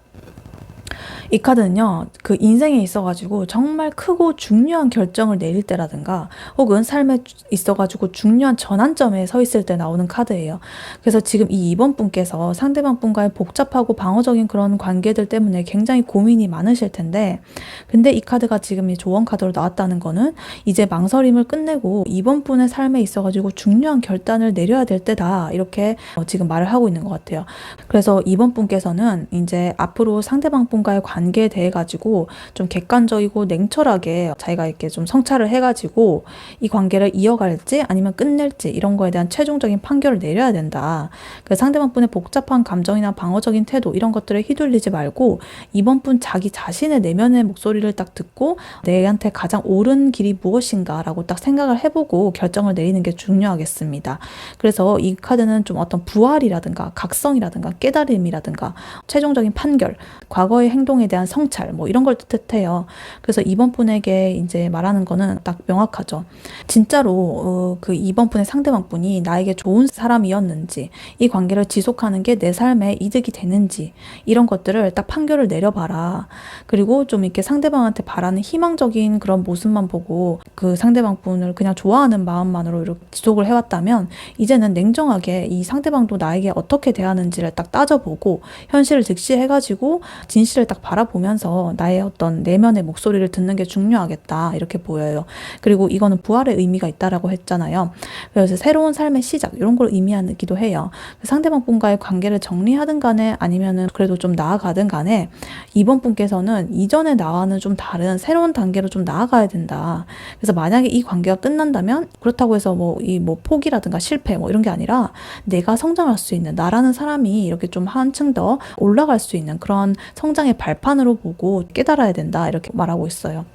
이 카드는요, 그 인생에 있어가지고 정말 크고 중요한 결정을 내릴 때라든가 혹은 삶에 있어가지고 중요한 전환점에 서 있을 때 나오는 카드예요. 그래서 지금 이 2번 분께서 상대방 분과의 복잡하고 방어적인 그런 관계들 때문에 굉장히 고민이 많으실 텐데, 근데 이 카드가 지금 이 조언 카드로 나왔다는 거는 이제 망설임을 끝내고 2번 분의 삶에 있어가지고 중요한 결단을 내려야 될 때다, 이렇게 지금 말을 하고 있는 것 같아요. 그래서 2번 분께서는 이제 앞으로 상대방 분과의 관계에 대해 가지고 좀 객관적이고 냉철하게 자기가 이렇게 좀 성찰을 해가지고 이 관계를 이어갈지 아니면 끝낼지 이런 거에 대한 최종적인 판결을 내려야 된다. 그 상대방 분의 복잡한 감정이나 방어적인 태도 이런 것들에 휘둘리지 말고 이번 분 자기 자신의 내면의 목소리를 딱 듣고 내한테 가장 옳은 길이 무엇인가 라고 딱 생각을 해보고 결정을 내리는 게 중요하겠습니다. 그래서 이 카드는 좀 어떤 부활이라든가 각성이라든가 깨달음이라든가 최종적인 판결, 과거의 행동에 대한 성찰 뭐 이런 걸 뜻해요. 그래서 이번 분에게 이제 말하는 거는 딱 명확하죠. 진짜로 그 이번 분의 상대방 분이 나에게 좋은 사람이었는지, 이 관계를 지속하는 게 내 삶에 이득이 되는지 이런 것들을 딱 판결을 내려봐라. 그리고 좀 이렇게 상대방한테 바라는 희망적인 그런 모습만 보고 그 상대방 분을 그냥 좋아하는 마음만으로 이렇게 지속을 해왔다면 이제는 냉정하게 이 상대방도 나에게 어떻게 대하는지를 딱 따져보고 현실을 직시해가지고 진실을 딱 바라보면서 나의 어떤 내면의 목소리를 듣는 게 중요하겠다, 이렇게 보여요. 그리고 이거는 부활의 의미가 있다라고 했잖아요. 그래서 새로운 삶의 시작 이런 걸 의미하기도 해요. 상대방 분과의 관계를 정리하든 간에 아니면은 그래도 좀 나아가든 간에 이번 분께서는 이전의 나와는 좀 다른 새로운 단계로 좀 나아가야 된다. 그래서 만약에 이 관계가 끝난다면 그렇다고 해서 뭐 포기라든가 실패 뭐 이런 게 아니라 내가 성장할 수 있는, 나라는 사람이 이렇게 좀 한층 더 올라갈 수 있는 그런 성장의 발판으로 보고 깨달아야 된다, 이렇게 말하고 있어요.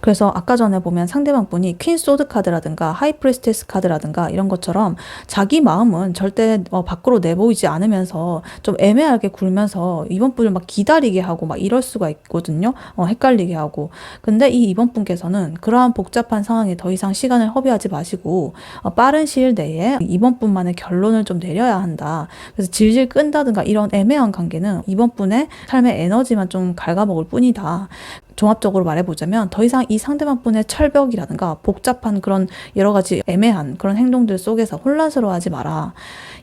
그래서 아까 전에 보면 상대방 분이 퀸 소드 카드라든가 하이 프리스테스 카드라든가 이런 것처럼 자기 마음은 절대 밖으로 내보이지 않으면서 좀 애매하게 굴면서 이번 분을 막 기다리게 하고 막 이럴 수가 있거든요. 헷갈리게 하고. 근데 이 이번 분께서는 그러한 복잡한 상황에 더 이상 시간을 허비하지 마시고 빠른 시일 내에 이번 분만의 결론을 좀 내려야 한다. 그래서 질질 끈다든가 이런 애매한 관계는 이번 분의 삶의 에너지만 좀 갉아먹을 뿐이다. 종합적으로 말해보자면 더 이상 이 상대방 분의 철벽이라든가 복잡한 그런 여러 가지 애매한 그런 행동들 속에서 혼란스러워하지 마라.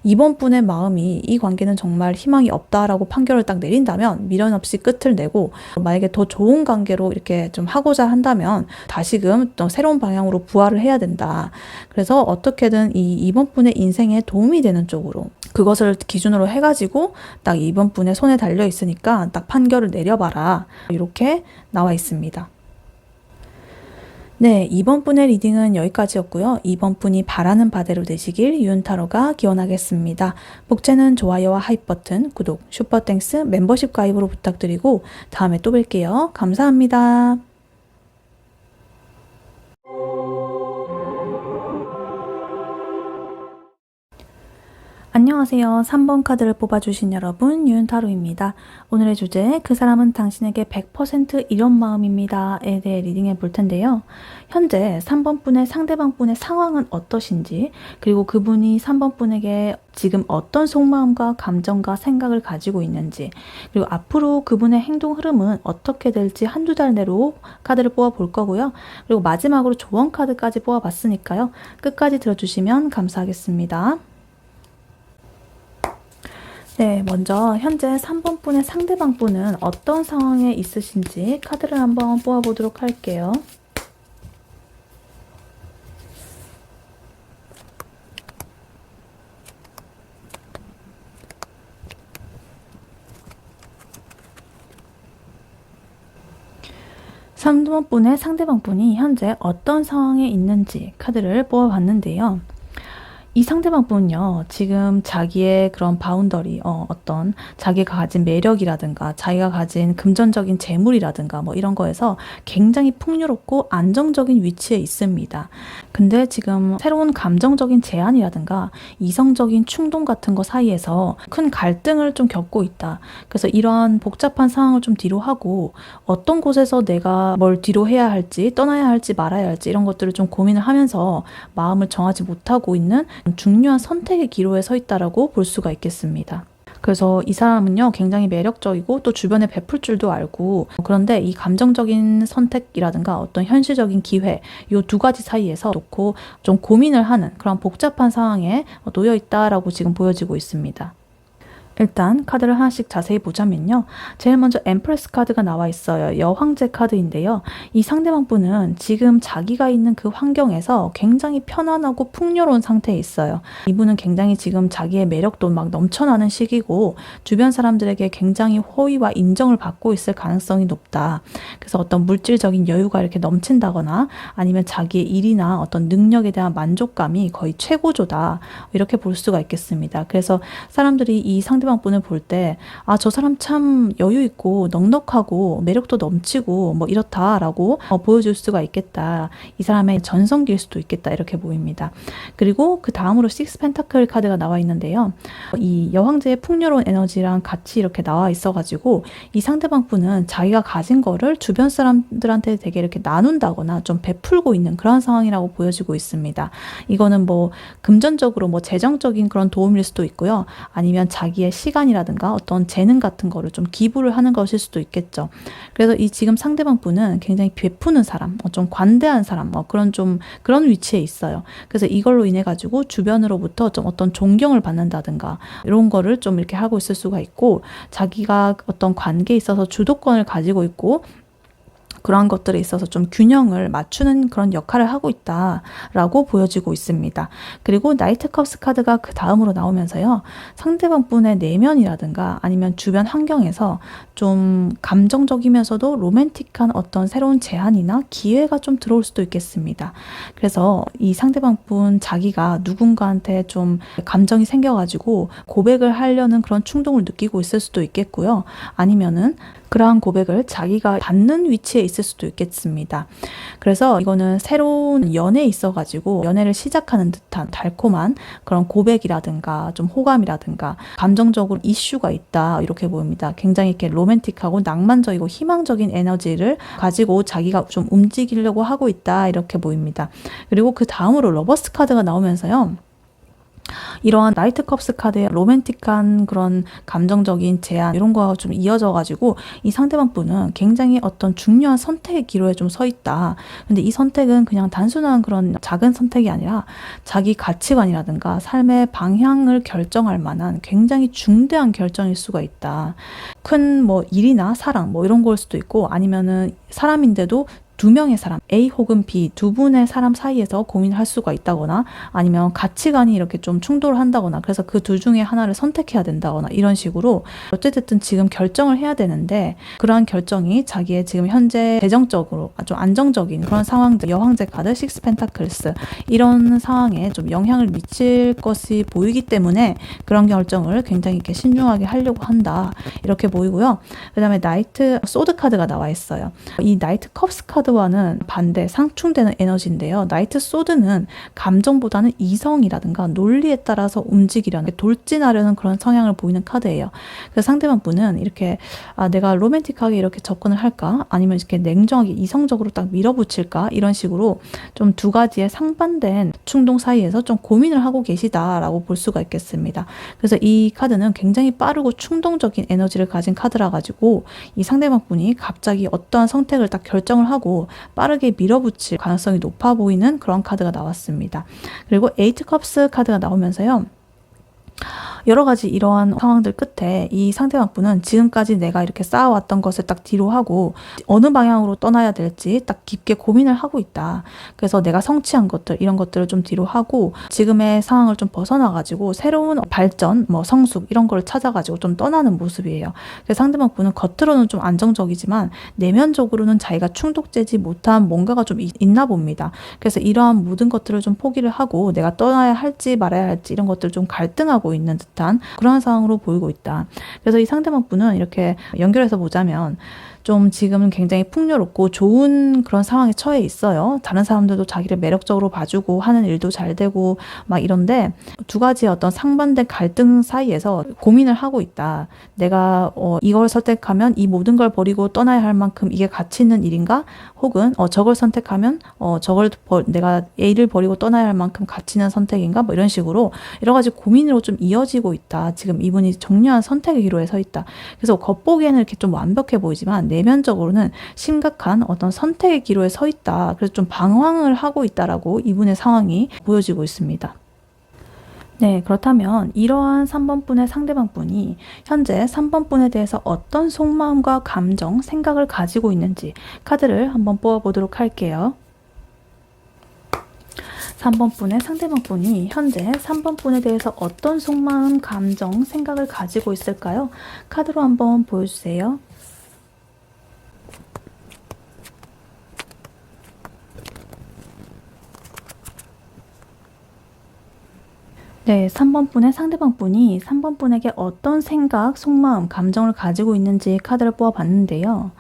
이번 분의 마음이 이 관계는 정말 희망이 없다라고 판결을 딱 내린다면 미련 없이 끝을 내고, 만약에 더 좋은 관계로 이렇게 좀 하고자 한다면 다시금 또 새로운 방향으로 부활을 해야 된다. 그래서 어떻게든 이번 분의 인생에 도움이 되는 쪽으로 그것을 기준으로 해가지고 딱 이번 분의 손에 달려 있으니까 딱 판결을 내려봐라, 이렇게 나와 있습니다. 네, 이번 분의 리딩은 여기까지였고요. 이번 분이 바라는 바대로 되시길 유은타로가 기원하겠습니다. 복채는 좋아요와 하이프 버튼, 구독, 슈퍼땡스, 멤버십 가입으로 부탁드리고 다음에 또 뵐게요. 감사합니다. 안녕하세요. 3번 카드를 뽑아주신 여러분, 유은타로입니다. 오늘의 주제, 그 사람은 당신에게 100% 이런 마음입니다에 대해 리딩해 볼 텐데요. 현재 3번 분의 상대방 분의 상황은 어떠신지, 그리고 그분이 3번 분에게 지금 어떤 속마음과 감정과 생각을 가지고 있는지, 그리고 앞으로 그분의 행동 흐름은 어떻게 될지 한두 달 내로 카드를 뽑아 볼 거고요. 그리고 마지막으로 조언 카드까지 뽑아 봤으니까요. 끝까지 들어주시면 감사하겠습니다. 네, 먼저 현재 3번 분의 상대방 분은 어떤 상황에 있으신지 카드를 한번 뽑아보도록 할게요. 상대방 분이 현재 어떤 상황에 있는지 카드를 뽑아봤는데요. 이 상대방 분은요, 지금 자기의 그런 바운더리, 어떤 자기가 가진 매력이라든가 자기가 가진 금전적인 재물이라든가 뭐 이런 거에서 굉장히 풍요롭고 안정적인 위치에 있습니다. 근데 지금 새로운 감정적인 제한이라든가 이성적인 충동 같은 거 사이에서 큰 갈등을 좀 겪고 있다. 그래서 이러한 복잡한 상황을 좀 뒤로 하고 어떤 곳에서 내가 뭘 뒤로 해야 할지, 떠나야 할지 말아야 할지 이런 것들을 좀 고민을 하면서 마음을 정하지 못하고 있는 중요한 선택의 기로에 서 있다라고 볼 수가 있겠습니다. 그래서 이 사람은요, 굉장히 매력적이고 또 주변에 베풀 줄도 알고, 그런데 이 감정적인 선택이라든가 어떤 현실적인 기회, 이 두 가지 사이에서 놓고 좀 고민을 하는 그런 복잡한 상황에 놓여 있다라고 지금 보여지고 있습니다. 일단 카드를 하나씩 자세히 보자면요. 제일 먼저 엠프레스 카드가 나와 있어요. 여황제 카드인데요. 이 상대방 분은 지금 자기가 있는 그 환경에서 굉장히 편안하고 풍요로운 상태에 있어요. 이분은 굉장히 지금 자기의 매력도 막 넘쳐나는 시기고 주변 사람들에게 굉장히 호의와 인정을 받고 있을 가능성이 높다. 그래서 어떤 물질적인 여유가 이렇게 넘친다거나 아니면 자기의 일이나 어떤 능력에 대한 만족감이 거의 최고조다. 이렇게 볼 수가 있겠습니다. 그래서 사람들이 이 상대방 분을 볼 때, 아, 저 사람 참 여유 있고 넉넉하고 매력도 넘치고 뭐 이렇다라고 보여줄 수가 있겠다. 이 사람의 전성기일 수도 있겠다. 이렇게 보입니다. 그리고 그 다음으로 식스 펜타클 카드가 나와 있는데요. 이 여황제의 풍요로운 에너지랑 같이 이렇게 나와 있어가지고 이 상대방 분은 자기가 가진 거를 주변 사람들한테 되게 이렇게 나눈다거나 좀 베풀고 있는 그런 상황이라고 보여지고 있습니다. 이거는 뭐 금전적으로 뭐 재정적인 그런 도움일 수도 있고요. 아니면 자기의 시간이라든가 어떤 재능 같은 거를 좀 기부를 하는 것일 수도 있겠죠. 그래서 이 지금 상대방 분은 굉장히 베푸는 사람, 좀 관대한 사람, 그런 위치에 있어요. 그래서 이걸로 인해 가지고 주변으로부터 좀 어떤 존경을 받는다든가 이런 거를 좀 이렇게 하고 있을 수가 있고, 자기가 어떤 관계에 있어서 주도권을 가지고 있고 그러한 것들에 있어서 좀 균형을 맞추는 그런 역할을 하고 있다라고 보여지고 있습니다. 그리고 나이트 컵스 카드가 그 다음으로 나오면서요. 상대방 분의 내면이라든가 아니면 주변 환경에서 좀 감정적이면서도 로맨틱한 어떤 새로운 제안이나 기회가 좀 들어올 수도 있겠습니다. 그래서 이 상대방 분 자기가 누군가한테 좀 감정이 생겨가지고 고백을 하려는 그런 충동을 느끼고 있을 수도 있겠고요. 아니면은 그러한 고백을 자기가 받는 위치에 있을 수도 있겠습니다. 그래서 이거는 새로운 연애에 있어가지고 연애를 시작하는 듯한 달콤한 그런 고백이라든가 좀 호감이라든가 감정적으로 이슈가 있다 이렇게 보입니다. 굉장히 이렇게 로맨틱하고 낭만적이고 희망적인 에너지를 가지고 자기가 좀 움직이려고 하고 있다 이렇게 보입니다. 그리고 그 다음으로 러버스 카드가 나오면서요. 이러한 나이트 컵스 카드의 로맨틱한 그런 감정적인 제안 이런 거와 좀 이어져 가지고 이 상대방 분은 굉장히 어떤 중요한 선택의 기로에 좀 서 있다. 근데 이 선택은 그냥 단순한 그런 작은 선택이 아니라 자기 가치관이라든가 삶의 방향을 결정할 만한 굉장히 중대한 결정일 수가 있다. 큰 뭐 일이나 사랑 뭐 이런 걸 수도 있고, 아니면은 사람인데도 두 명의 사람, A 혹은 B 두 분의 사람 사이에서 고민을 할 수가 있다거나, 아니면 가치관이 이렇게 좀 충돌한다거나, 그래서 그 둘 중에 하나를 선택해야 된다거나 이런 식으로 어쨌든 지금 결정을 해야 되는데, 그러한 결정이 자기의 지금 현재 재정적으로 좀 안정적인 그런 상황들, 여황제 카드, 식스 펜타클스 이런 상황에 좀 영향을 미칠 것이 보이기 때문에 그런 결정을 굉장히 이렇게 신중하게 하려고 한다 이렇게 보이고요. 그 다음에 나이트 소드 카드가 나와 있어요. 이 나이트 컵스 카드와는 반대 상충되는 에너지인데요. 나이트 소드는 감정보다는 이성이라든가 논리에 따라서 움직이려는, 돌진하려는 그런 성향을 보이는 카드예요. 그래서 상대방 분은 이렇게 내가 로맨틱하게 이렇게 접근을 할까? 아니면 이렇게 냉정하게 이성적으로 딱 밀어붙일까? 이런 식으로 좀 두 가지의 상반된 충동 사이에서 좀 고민을 하고 계시다라고 볼 수가 있겠습니다. 그래서 이 카드는 굉장히 빠르고 충동적인 에너지를 가진 카드라 가지고 이 상대방 분이 갑자기 어떠한 선택을 딱 결정을 하고 빠르게 밀어붙일 가능성이 높아 보이는 그런 카드가 나왔습니다. 그리고 에이트 컵스 카드가 나오면서요. 여러 가지 이러한 상황들 끝에 이 상대방 분은 지금까지 내가 이렇게 쌓아왔던 것을 딱 뒤로 하고 어느 방향으로 떠나야 될지 딱 깊게 고민을 하고 있다. 그래서 내가 성취한 것들, 이런 것들을 좀 뒤로 하고 지금의 상황을 좀 벗어나가지고 새로운 발전, 성숙 이런 걸 찾아가지고 좀 떠나는 모습이에요. 그래서 상대방 분은 겉으로는 좀 안정적이지만 내면적으로는 자기가 충족되지 못한 뭔가가 좀 있나 봅니다. 그래서 이러한 모든 것들을 좀 포기를 하고 내가 떠나야 할지 말아야 할지 이런 것들을 좀 갈등하고 있는 듯한 그런 상황으로 보이고 있다. 그래서 이 상대방 분은 이렇게 연결해서 보자면 좀 지금은 굉장히 풍요롭고 좋은 그런 상황에 처해 있어요. 다른 사람들도 자기를 매력적으로 봐주고 하는 일도 잘 되고 막 이런데 두 가지의 어떤 상반된 갈등 사이에서 고민을 하고 있다. 내가 이걸 선택하면 이 모든 걸 버리고 떠나야 할 만큼 이게 가치 있는 일인가? 혹은 저걸 선택하면 내가 A를 버리고 떠나야 할 만큼 가치 있는 선택인가? 뭐 이런 식으로 여러 가지 고민으로 좀 이어지고 가지고 있다. 지금 이분이 정교한 선택의 기로에 서 있다. 그래서 겉보기에는 이렇게 좀 완벽해 보이지만 내면적으로는 심각한 어떤 선택의 기로에 서 있다. 그래서 좀 방황을 하고 있다라고 이분의 상황이 보여지고 있습니다. 네, 그렇다면 이러한 3번 분의 상대방 분이 현재 3번 분에 대해서 어떤 속마음과 감정, 생각을 가지고 있는지 카드를 한번 뽑아보도록 할게요. 3번 분의 상대방 분이 현재 3번 분에 대해서 어떤 속마음, 감정, 생각을 가지고 있을까요? 카드로 한번 보여주세요. 네, 3번 분의 상대방 분이 3번 분에게 어떤 생각, 속마음, 감정을 가지고 있는지 카드를 뽑아봤는데요.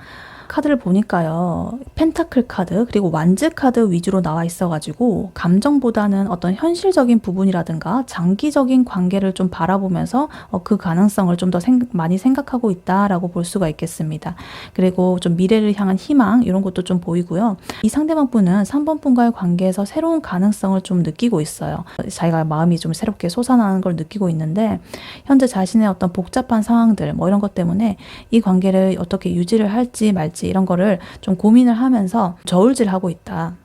카드를 보니까요. 펜타클 카드 그리고 완즈 카드 위주로 나와 있어가지고 감정보다는 어떤 현실적인 부분이라든가 장기적인 관계를 좀 바라보면서 그 가능성을 좀 더 많이 생각하고 있다라고 볼 수가 있겠습니다. 그리고 좀 미래를 향한 희망 이런 것도 좀 보이고요. 이 상대방 분은 3번 분과의 관계에서 새로운 가능성을 좀 느끼고 있어요. 자기가 마음이 좀 새롭게 솟아나는 걸 느끼고 있는데 현재 자신의 어떤 복잡한 상황들 뭐 이런 것 때문에 이 관계를 어떻게 유지를 할지 말지 이런 거를 좀 고민을 하면서 저울질하고 있다.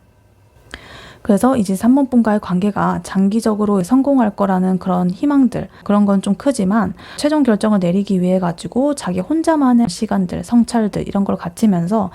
그래서 이제 3번 분과의 관계가 장기적으로 성공할 거라는 그런 희망들 그런 건 좀 크지만 최종 결정을 내리기 위해 가지고 자기 혼자만의 시간들, 성찰들 이런 걸 갖추면서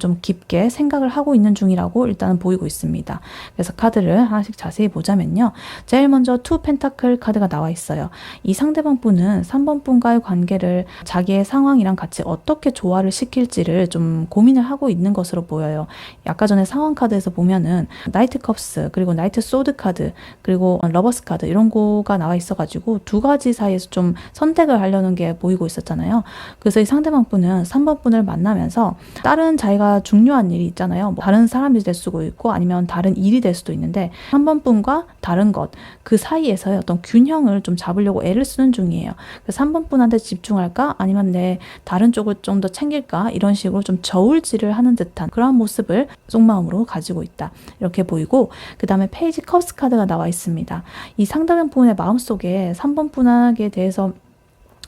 좀 깊게 생각을 하고 있는 중이라고 일단은 보이고 있습니다. 그래서 카드를 하나씩 자세히 보자면요. 제일 먼저 투 펜타클 카드가 나와 있어요. 이 상대방 분은 3번 분과의 관계를 자기의 상황이랑 같이 어떻게 조화를 시킬지를 좀 고민을 하고 있는 것으로 보여요. 아까 전에 상황 카드에서 보면은 나이트 컵스 그리고 나이트 소드 카드 그리고 러버스 카드 이런 거가 나와 있어가지고 두 가지 사이에서 좀 선택을 하려는 게 보이고 있었잖아요. 그래서 이 상대방 분은 3번 분을 만나면서 다른 자기가 중요한 일이 있잖아요. 뭐 다른 사람이 될 수도 있고 아니면 다른 일이 될 수도 있는데 3번 분과 다른 것 그 사이에서의 어떤 균형을 좀 잡으려고 애를 쓰는 중이에요. 그래서 3번 분한테 집중할까 아니면 내 다른 쪽을 좀 더 챙길까 이런 식으로 좀 저울질을 하는 듯한 그런 모습을 속마음으로 가지고 있다. 이렇게 보이고 그 다음에 페이지 컵스 카드가 나와 있습니다. 이 상대방 분의 마음속에 3번 분에게 대해서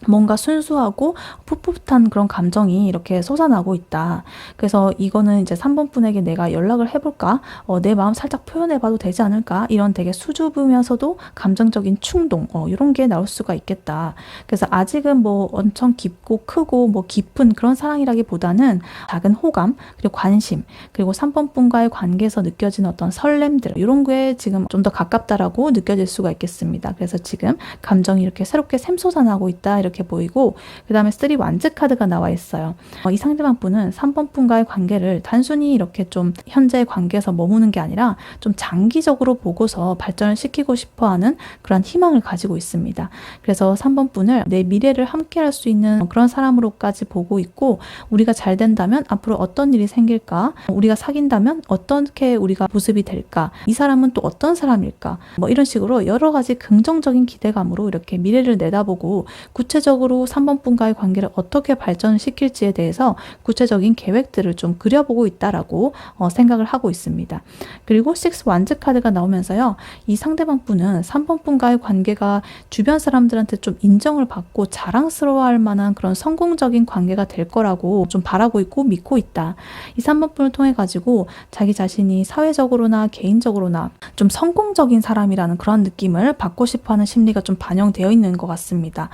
뭔가 순수하고 풋풋한 그런 감정이 이렇게 솟아나고 있다. 그래서 이거는 이제 3번 분에게 내가 연락을 해볼까? 내 마음 살짝 표현해봐도 되지 않을까? 이런 되게 수줍으면서도 감정적인 충동, 이런 게 나올 수가 있겠다. 그래서 아직은 뭐 엄청 깊고 크고 뭐 깊은 그런 사랑이라기보다는 작은 호감, 그리고 관심, 그리고 3번 분과의 관계에서 느껴지는 어떤 설렘들, 이런 게 지금 좀 더 가깝다라고 느껴질 수가 있겠습니다. 그래서 지금 감정이 이렇게 새롭게 샘솟아나고 있다. 이렇게 보이고 그 다음에 3 완즈 카드가 나와 있어요. 이 상대방 분은 3번 분과의 관계를 단순히 이렇게 좀 현재의 관계에서 머무는 게 아니라 좀 장기적으로 보고서 발전을 시키고 싶어하는 그런 희망을 가지고 있습니다. 그래서 3번 분을 내 미래를 함께 할 수 있는 그런 사람으로까지 보고 있고 우리가 잘 된다면 앞으로 어떤 일이 생길까? 우리가 사귄다면 어떻게 우리가 모습이 될까? 이 사람은 또 어떤 사람일까? 뭐 이런 식으로 여러 가지 긍정적인 기대감으로 이렇게 미래를 내다보고 구체적으로 3번 분과의 관계를 어떻게 발전시킬지에 대해서 구체적인 계획들을 좀 그려보고 있다라고 생각을 하고 있습니다. 그리고 6 완즈 카드가 나오면서요. 이 상대방 분은 3번 분과의 관계가 주변 사람들한테 좀 인정을 받고 자랑스러워할 만한 그런 성공적인 관계가 될 거라고 좀 바라고 있고 믿고 있다. 이 3번 분을 통해 가지고 자기 자신이 사회적으로나 개인적으로나 좀 성공적인 사람이라는 그런 느낌을 받고 싶어하는 심리가 좀 반영되어 있는 것 같습니다.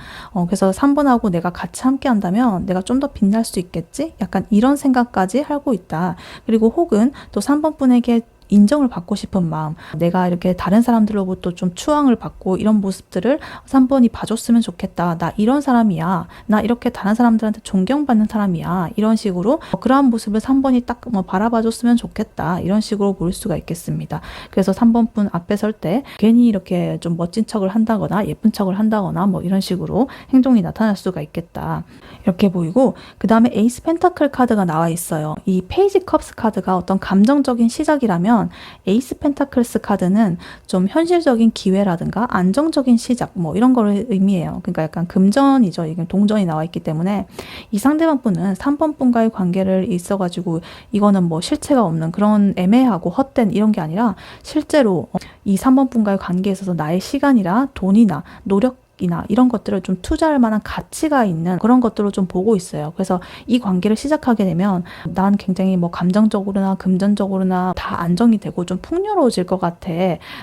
그래서 3번하고 내가 같이 함께 한다면 내가 좀 더 빛날 수 있겠지? 약간 이런 생각까지 하고 있다. 그리고 혹은 또 3번 분에게 인정을 받고 싶은 마음, 내가 이렇게 다른 사람들로부터 좀 추앙을 받고 이런 모습들을 3번이 봐줬으면 좋겠다. 나 이런 사람이야. 나 이렇게 다른 사람들한테 존경받는 사람이야. 이런 식으로 그러한 모습을 3번이 딱 바라봐줬으면 좋겠다. 이런 식으로 볼 수가 있겠습니다. 그래서 3번 분 앞에 설 때 괜히 이렇게 좀 멋진 척을 한다거나 예쁜 척을 한다거나 뭐 이런 식으로 행동이 나타날 수가 있겠다. 이렇게 보이고 그 다음에 에이스 펜타클 카드가 나와 있어요. 이 페이지 컵스 카드가 어떤 감정적인 시작이라면 에이스 펜타클스 카드는 좀 현실적인 기회라든가 안정적인 시작 뭐 이런 거를 의미해요. 그러니까 약간 금전이죠. 이게 동전이 나와 있기 때문에 이 상대방 분은 3번 분과의 관계를 있어가지고 이거는 뭐 실체가 없는 그런 애매하고 헛된 이런 게 아니라 실제로 이 3번 분과의 관계에 있어서 나의 시간이나 돈이나 노력 이나 이런 것들을 좀 투자할 만한 가치가 있는 그런 것들로 좀 보고 있어요. 그래서 이 관계를 시작하게 되면 난 굉장히 뭐 감정적으로나 금전적으로나 다 안정이 되고 좀 풍요로워질 것 같아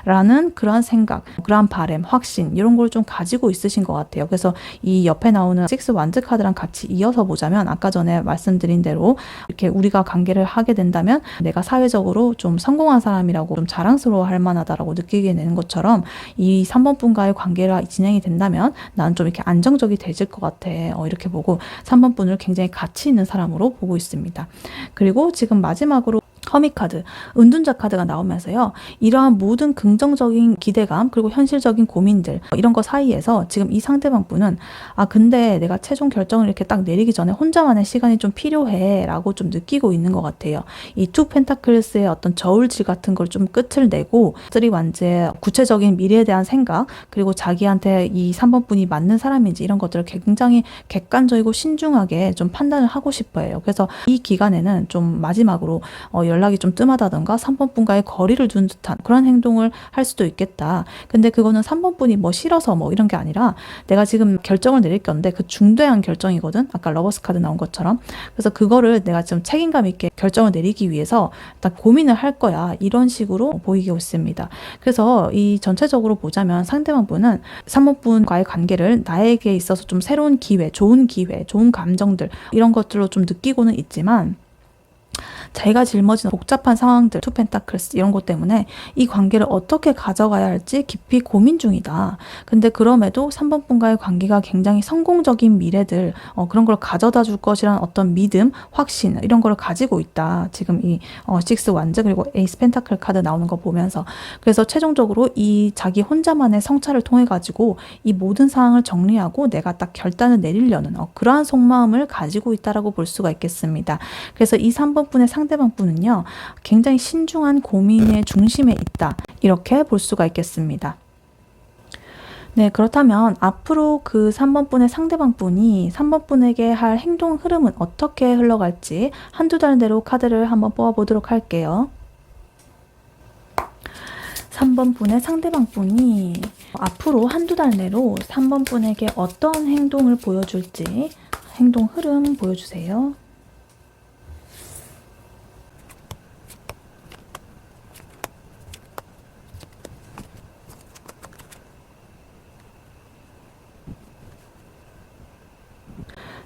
라는 그런 생각, 그런 바람, 확신 이런 걸 좀 가지고 있으신 것 같아요. 그래서 이 옆에 나오는 식스 완즈 카드랑 같이 이어서 보자면 아까 전에 말씀드린 대로 이렇게 우리가 관계를 하게 된다면 내가 사회적으로 좀 성공한 사람이라고 좀 자랑스러워할 만하다라고 느끼게 되는 것처럼 이 3번 분과의 관계가 진행이 된다면 난 좀 이렇게 안정적이 되질 것 같아. 이렇게 보고 3번 분을 굉장히 가치 있는 사람으로 보고 있습니다. 그리고 지금 마지막으로 허미 카드, 은둔자 카드가 나오면서요. 이러한 모든 긍정적인 기대감 그리고 현실적인 고민들 이런 거 사이에서 지금 이 상대방 분은 근데 내가 최종 결정을 이렇게 딱 내리기 전에 혼자만의 시간이 좀 필요해 라고 좀 느끼고 있는 것 같아요. 이 투 펜타클스의 어떤 저울질 같은 걸 좀 끝을 내고 쓰리 완즈의 구체적인 미래에 대한 생각 그리고 자기한테 이 3번 분이 맞는 사람인지 이런 것들을 굉장히 객관적이고 신중하게 좀 판단을 하고 싶어 해요. 그래서 이 기간에는 좀 마지막으로 연락이 좀 뜸하다던가 3번 분과의 거리를 둔 듯한 그런 행동을 할 수도 있겠다. 근데 그거는 3번 분이 뭐 싫어서 뭐 이런 게 아니라 내가 지금 결정을 내릴 건데 그 중대한 결정이거든. 아까 러버스 카드 나온 것처럼. 그래서 그거를 내가 좀 책임감 있게 결정을 내리기 위해서 일단 고민을 할 거야. 이런 식으로 보이고 있습니다. 그래서 이 전체적으로 보자면 상대방 분은 3번 분과의 관계를 나에게 있어서 좀 새로운 기회, 좋은 감정들 이런 것들로 좀 느끼고는 있지만 자기가 짊어진 복잡한 상황들, 투 펜타클스 이런 것 때문에 이 관계를 어떻게 가져가야 할지 깊이 고민 중이다. 근데 그럼에도 3번 분과의 관계가 굉장히 성공적인 미래들 그런 걸 가져다 줄 것이라는 어떤 믿음, 확신 이런 걸 가지고 있다. 지금 이 식스 완즈 그리고 에이스 펜타클 카드 나오는 거 보면서 그래서 최종적으로 이 자기 혼자만의 성찰을 통해 가지고 이 모든 상황을 정리하고 내가 딱 결단을 내리려는 그러한 속마음을 가지고 있다라고 볼 수가 있겠습니다. 그래서 이 3번 분의 상대방 분은요, 굉장히 신중한 고민의 중심에 있다. 이렇게 볼 수가 있겠습니다. 네, 그렇다면 앞으로 그 3번 분의 상대방 분이 3번 분에게 할 행동 흐름은 어떻게 흘러갈지 한두 달 내로 카드를 한번 뽑아보도록 할게요. 3번 분의 상대방 분이 앞으로 한두 달 내로 3번 분에게 어떤 행동을 보여줄지 행동 흐름 보여주세요.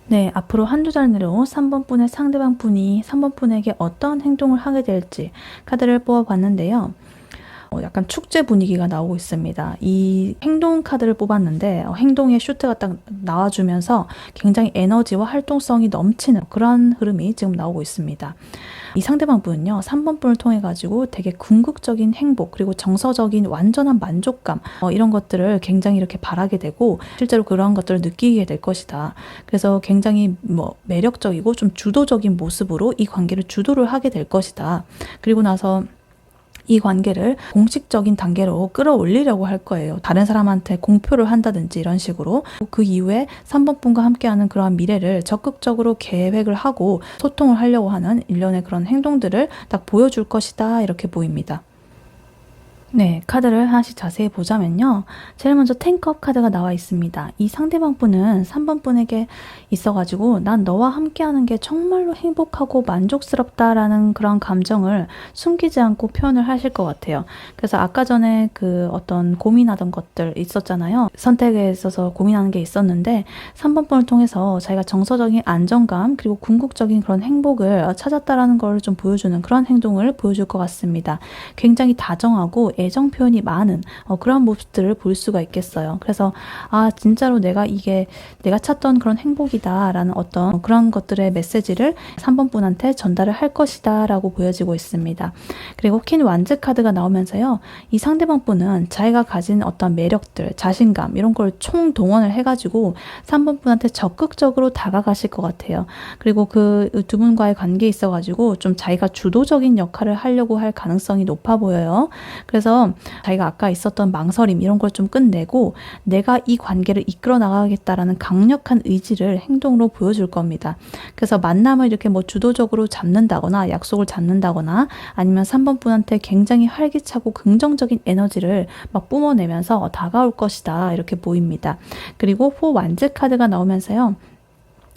네, 앞으로 한두 달 내로 3번 분의 상대방 분이 3번 분에게 어떤 행동을 하게 될지 카드를 뽑아봤는데요. 약간 축제 분위기가 나오고 있습니다. 이 행동 카드를 뽑았는데 행동의 슈트가 딱 나와주면서 굉장히 에너지와 활동성이 넘치는 그런 흐름이 지금 나오고 있습니다. 이 상대방 분은요, 3번 분을 통해 가지고 되게 궁극적인 행복 그리고 정서적인 완전한 만족감 이런 것들을 굉장히 이렇게 바라게 되고 실제로 그런 것들을 느끼게 될 것이다. 그래서 굉장히 매력적이고 좀 주도적인 모습으로 이 관계를 주도를 하게 될 것이다. 그리고 나서 이 관계를 공식적인 단계로 끌어올리려고 할 거예요. 다른 사람한테 공표를 한다든지 이런 식으로. 그 이후에 3번 분과 함께하는 그러한 미래를 적극적으로 계획을 하고 소통을 하려고 하는 일련의 그런 행동들을 딱 보여줄 것이다. 이렇게 보입니다. 네, 카드를 하나씩 자세히 보자면요. 제일 먼저 10컵 카드가 나와 있습니다. 이 상대방 분은 3번 분에게 있어가지고 난 너와 함께하는 게 정말로 행복하고 만족스럽다라는 그런 감정을 숨기지 않고 표현을 하실 것 같아요. 그래서 아까 전에 그 어떤 고민하던 것들 있었잖아요. 선택에 있어서 고민하는 게 있었는데 3번 분을 통해서 자기가 정서적인 안정감 그리고 궁극적인 그런 행복을 찾았다라는 걸 좀 보여주는 그런 행동을 보여줄 것 같습니다. 굉장히 다정하고 애정 표현이 많은 그런 모습들을 볼 수가 있겠어요. 그래서 진짜로 이게 내가 찾던 그런 행복이다 라는 어떤 그런 것들의 메시지를 3번 분한테 전달을 할 것이다 라고 보여지고 있습니다. 그리고 퀸 완즈 카드가 나오면서요, 이 상대방 분은 자기가 가진 어떤 매력들, 자신감 이런 걸 총동원을 해가지고 3번 분한테 적극적으로 다가가실 것 같아요. 그리고 그 두 분과의 관계에 있어가지고 좀 자기가 주도적인 역할을 하려고 할 가능성이 높아 보여요. 그래서 그래서 자기가 아까 있었던 망설임 이런 걸 좀 끝내고 내가 이 관계를 이끌어 나가겠다라는 강력한 의지를 행동으로 보여줄 겁니다. 그래서 만남을 이렇게 뭐 주도적으로 잡는다거나 약속을 잡는다거나 아니면 3번 분한테 굉장히 활기차고 긍정적인 에너지를 막 뿜어내면서 다가올 것이다 이렇게 보입니다. 그리고 4 완즈 카드가 나오면서요.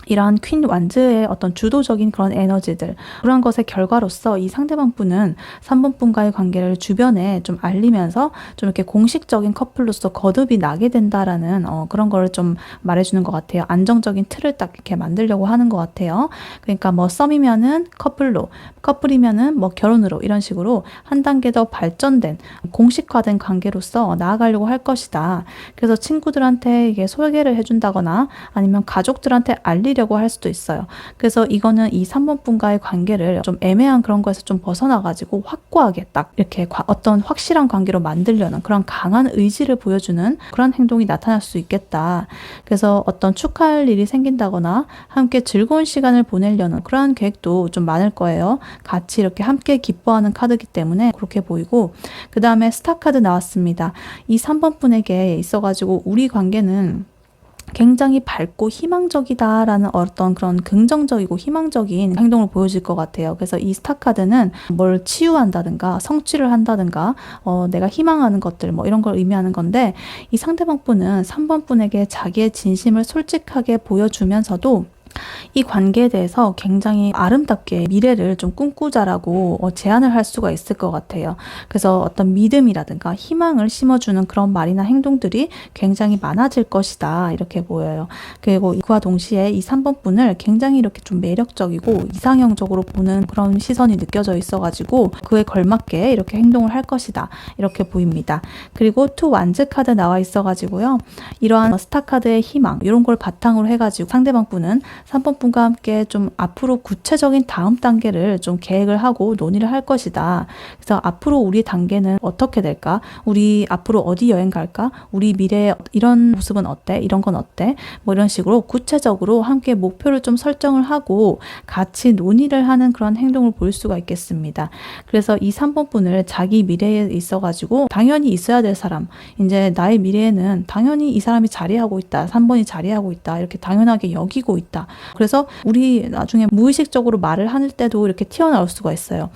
이러한 퀸 완즈의 어떤 주도적인 그런 에너지들 그런 것의 결과로서 이 상대방 분은 3번 분과의 관계를 주변에 좀 알리면서 좀 이렇게 공식적인 커플로서 거듭이 나게 된다라는 그런 걸 좀 말해주는 것 같아요. 안정적인 틀을 딱 이렇게 만들려고 하는 것 같아요. 그러니까 뭐 썸이면은 커플로, 커플이면은 뭐 결혼으로 이런 식으로 한 단계 더 발전된 공식화된 관계로서 나아가려고 할 것이다. 그래서 친구들한테 이게 소개를 해준다거나 아니면 가족들한테 알리려고 할 수도 있어요. 그래서 이거는 이 3번 분과의 관계를 좀 애매한 그런 거에서 좀 벗어나가지고 확고하게 딱 이렇게 어떤 확실한 관계로 만들려는 그런 강한 의지를 보여주는 그런 행동이 나타날 수 있겠다. 그래서 어떤 축하할 일이 생긴다거나 함께 즐거운 시간을 보내려는 그러한 계획도 좀 많을 거예요. 같이 이렇게 함께 기뻐하는 카드이기 때문에 그렇게 보이고, 그 다음에 스타 카드 나왔습니다. 이 3번 분에게 있어가지고 우리 관계는 굉장히 밝고 희망적이다라는 어떤 그런 긍정적이고 희망적인 행동을 보여줄 것 같아요. 그래서 이 스타 카드는 뭘 치유한다든가 성취를 한다든가 내가 희망하는 것들 뭐 이런 걸 의미하는 건데, 이 상대방 분은 3번 분에게 자기의 진심을 솔직하게 보여주면서도 이 관계에 대해서 굉장히 아름답게 미래를 좀 꿈꾸자라고 제안을 할 수가 있을 것 같아요. 그래서 어떤 믿음이라든가 희망을 심어주는 그런 말이나 행동들이 굉장히 많아질 것이다 이렇게 보여요. 그리고 그와 동시에 이 3번 분을 굉장히 이렇게 좀 매력적이고 이상형적으로 보는 그런 시선이 느껴져 있어가지고 그에 걸맞게 이렇게 행동을 할 것이다 이렇게 보입니다. 그리고 투 완즈 카드 나와 있어가지고요. 이러한 스타 카드의 희망 이런 걸 바탕으로 해가지고 상대방 분은 3번 분과 함께 좀 앞으로 구체적인 다음 단계를 좀 계획을 하고 논의를 할 것이다. 그래서 앞으로 우리 단계는 어떻게 될까? 우리 앞으로 어디 여행 갈까? 우리 미래에 이런 모습은 어때? 이런 건 어때? 뭐 이런 식으로 구체적으로 함께 목표를 좀 설정을 하고 같이 논의를 하는 그런 행동을 볼 수가 있겠습니다. 그래서 이 3번 분을 자기 미래에 있어가지고 당연히 있어야 될 사람, 이제 나의 미래에는 당연히 이 사람이 자리하고 있다. 3번이 자리하고 있다. 이렇게 당연하게 여기고 있다. 그래서 우리 나중에 무의식적으로 말을 할 때도 이렇게 튀어나올 수가 있어요.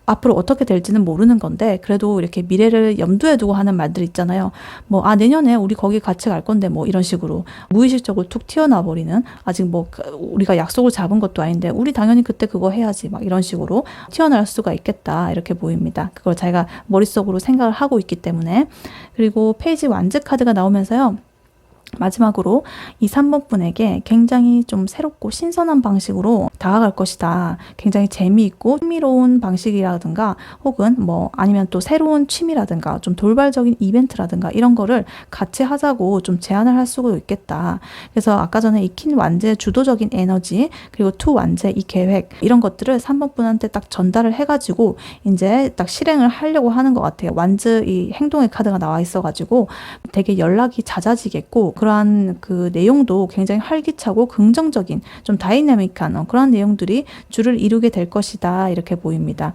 앞으로 어떻게 될지는 모르는 건데 그래도 이렇게 미래를 염두에 두고 하는 말들 있잖아요. 뭐 내년에 우리 거기 같이 갈 건데 뭐 이런 식으로 무의식적으로 툭 튀어나와 버리는, 아직 뭐 우리가 약속을 잡은 것도 아닌데 우리 당연히 그때 그거 해야지 막 이런 식으로 튀어나올 수가 있겠다 이렇게 보입니다. 그걸 자기가 머릿속으로 생각을 하고 있기 때문에. 그리고 페이지 완즈 카드가 나오면서요. 마지막으로 이 3번 분에게 굉장히 좀 새롭고 신선한 방식으로 다가갈 것이다. 굉장히 재미있고 흥미로운 방식이라든가 혹은 뭐 아니면 또 새로운 취미라든가 좀 돌발적인 이벤트라든가 이런 거를 같이 하자고 좀 제안을 할 수가 있겠다. 그래서 아까 전에 익힌 완즈의 주도적인 에너지 그리고 투 완즈의 이 계획 이런 것들을 3번 분한테 딱 전달을 해가지고 이제 딱 실행을 하려고 하는 것 같아요. 완즈 이 행동의 카드가 나와 있어가지고 되게 연락이 잦아지겠고 그러한 그 내용도 굉장히 활기차고 긍정적인 좀 다이내믹한 그런 내용들이 주를 이루게 될 것이다 이렇게 보입니다.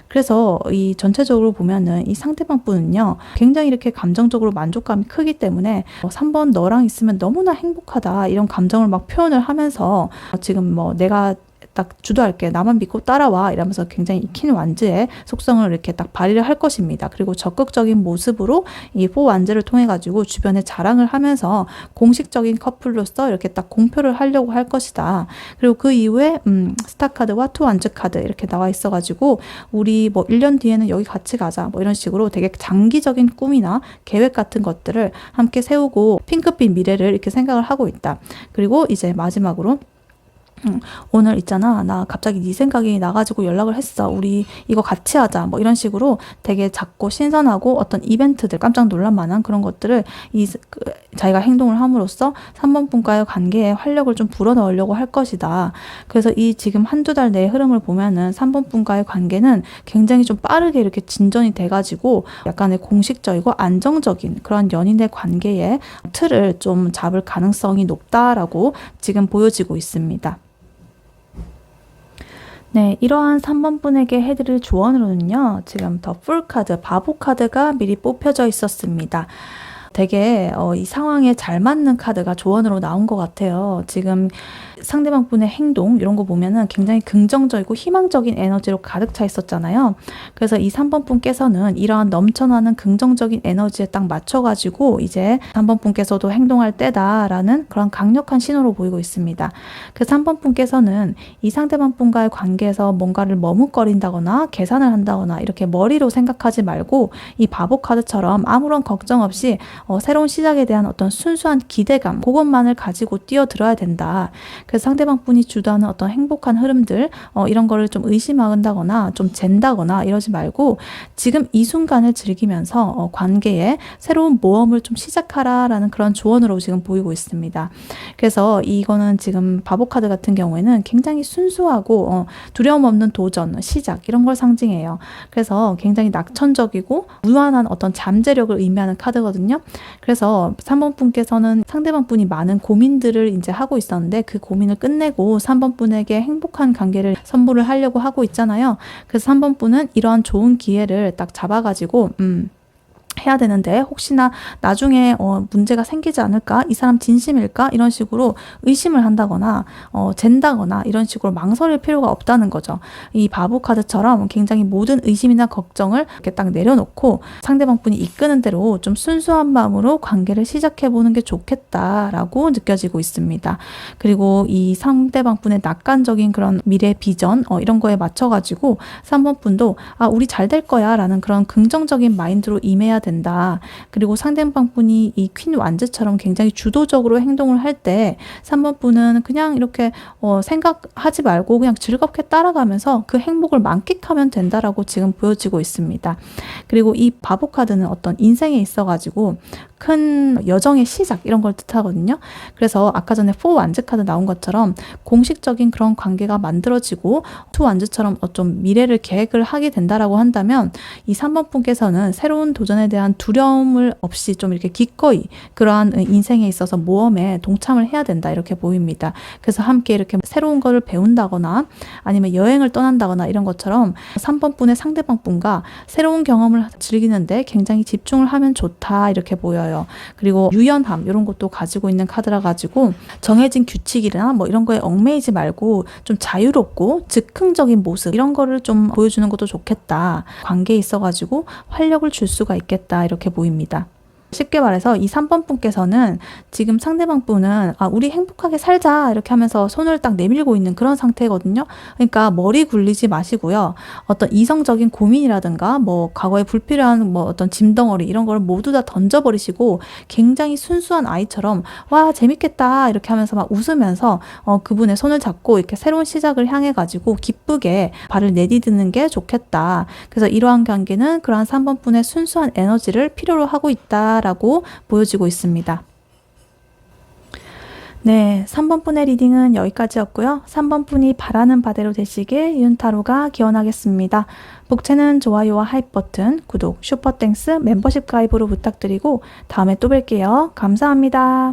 그래서 이 전체적으로 보면은 이 상대방 분은요 굉장히 이렇게 감정적으로 만족감이 크기 때문에 3번 너랑 있으면 너무나 행복하다 이런 감정을 막 표현을 하면서 지금 뭐 내가 딱 주도할게. 나만 믿고 따라와. 이러면서 굉장히 익힌 완즈의 속성을 이렇게 딱 발휘를 할 것입니다. 그리고 적극적인 모습으로 이 4 완즈를 통해 가지고 주변에 자랑을 하면서 공식적인 커플로서 이렇게 딱 공표를 하려고 할 것이다. 그리고 그 이후에 스타 카드와 2 완즈 카드 이렇게 나와 있어 가지고 우리 뭐 1년 뒤에는 여기 같이 가자. 뭐 이런 식으로 되게 장기적인 꿈이나 계획 같은 것들을 함께 세우고 핑크빛 미래를 이렇게 생각을 하고 있다. 그리고 이제 마지막으로 오늘 있잖아 나 갑자기 네 생각이 나가지고 연락을 했어. 우리 이거 같이 하자. 뭐 이런 식으로 되게 작고 신선하고 어떤 이벤트들 깜짝 놀랄 만한 그런 것들을 자기가 행동을 함으로써 3번 분과의 관계에 활력을 좀 불어넣으려고 할 것이다. 그래서 이 지금 한두 달 내의 흐름을 보면은 3번 분과의 관계는 굉장히 좀 빠르게 이렇게 진전이 돼가지고 약간의 공식적이고 안정적인 그런 연인의 관계의 틀을 좀 잡을 가능성이 높다라고 지금 보여지고 있습니다. 네, 이러한 3번 분에게 해드릴 조언으로는요, 지금 더 풀 카드, 바보 카드가 미리 뽑혀져 있었습니다. 되게 이 상황에 잘 맞는 카드가 조언으로 나온 것 같아요. 지금 상대방 분의 행동 이런 거 보면은 굉장히 긍정적이고 희망적인 에너지로 가득 차 있었잖아요. 그래서 이 3번 분께서는 이러한 넘쳐나는 긍정적인 에너지에 딱 맞춰가지고 이제 3번 분께서도 행동할 때다라는 그런 강력한 신호로 보이고 있습니다. 그 3번 분께서는 이 상대방 분과의 관계에서 뭔가를 머뭇거린다거나 계산을 한다거나 이렇게 머리로 생각하지 말고 이 바보 카드처럼 아무런 걱정 없이 새로운 시작에 대한 어떤 순수한 기대감 그것만을 가지고 뛰어들어야 된다. 그래서 상대방 분이 주도하는 어떤 행복한 흐름들 이런 거를 좀 의심한다거나 좀 잰다거나 이러지 말고 지금 이 순간을 즐기면서 관계에 새로운 모험을 좀 시작하라라는 그런 조언으로 지금 보이고 있습니다. 그래서 이거는 지금 바보 카드 같은 경우에는 굉장히 순수하고 두려움 없는 도전, 시작 이런 걸 상징해요. 그래서 굉장히 낙천적이고 무한한 어떤 잠재력을 의미하는 카드거든요. 그래서 3번 분께서는 상대방 분이 많은 고민들을 이제 하고 있었는데 그 고민을 끝내고 3번 분에게 행복한 관계를 선물을 하려고 하고 있잖아요. 그래서 3번 분은 이러한 좋은 기회를 딱 잡아가지고 해야 되는데 혹시나 나중에 문제가 생기지 않을까? 이 사람 진심일까? 이런 식으로 의심을 한다거나 잰다거나 이런 식으로 망설일 필요가 없다는 거죠. 이 바보 카드처럼 굉장히 모든 의심이나 걱정을 이렇게 딱 내려놓고 상대방 분이 이끄는 대로 좀 순수한 마음으로 관계를 시작해보는 게 좋겠다라고 느껴지고 있습니다. 그리고 이 상대방 분의 낙관적인 그런 미래 비전 이런 거에 맞춰가지고 3번 분도 우리 잘 될 거야 라는 그런 긍정적인 마인드로 임해야 된다. 그리고 상대방 분이 이 퀸 완즈처럼 굉장히 주도적으로 행동을 할 때 3번 분은 그냥 이렇게 생각하지 말고 그냥 즐겁게 따라가면서 그 행복을 만끽하면 된다라고 지금 보여지고 있습니다. 그리고 이 바보 카드는 어떤 인생에 있어가지고 큰 여정의 시작 이런 걸 뜻하거든요. 그래서 아까 전에 4 완즈 카드 나온 것처럼 공식적인 그런 관계가 만들어지고 2 완즈처럼 좀 미래를 계획을 하게 된다라고 한다면 이 3번 분께서는 새로운 도전에 대한 두려움을 없이 좀 이렇게 기꺼이 그러한 인생에 있어서 모험에 동참을 해야 된다 이렇게 보입니다. 그래서 함께 이렇게 새로운 거를 배운다거나 아니면 여행을 떠난다거나 이런 것처럼 3번 분의 상대방 분과 새로운 경험을 즐기는데 굉장히 집중을 하면 좋다 이렇게 보여요. 그리고 유연함 이런 것도 가지고 있는 카드라 가지고 정해진 규칙이나 뭐 이런 거에 얽매이지 말고 좀 자유롭고 즉흥적인 모습 이런 거를 좀 보여주는 것도 좋겠다. 관계에 있어가지고 활력을 줄 수가 있겠다 이렇게 보입니다. 쉽게 말해서 이 3번 분께서는 지금 상대방 분은 우리 행복하게 살자 이렇게 하면서 손을 딱 내밀고 있는 그런 상태거든요. 그러니까 머리 굴리지 마시고요. 어떤 이성적인 고민이라든가 뭐 과거에 불필요한 뭐 어떤 짐덩어리 이런 걸 모두 다 던져버리시고 굉장히 순수한 아이처럼 와 재밌겠다 이렇게 하면서 막 웃으면서 그분의 손을 잡고 이렇게 새로운 시작을 향해 가지고 기쁘게 발을 내디디는 게 좋겠다. 그래서 이러한 관계는 그러한 3번 분의 순수한 에너지를 필요로 하고 있다 라고 보여지고 있습니다. 네, 3번 분의 리딩은 여기까지였고요. 3번 분이 바라는 바대로 되시길 윤타로가 기원하겠습니다. 복채는 좋아요와 하이프 버튼, 구독, 슈퍼땡스, 멤버십 가입으로 부탁드리고 다음에 또 뵐게요. 감사합니다.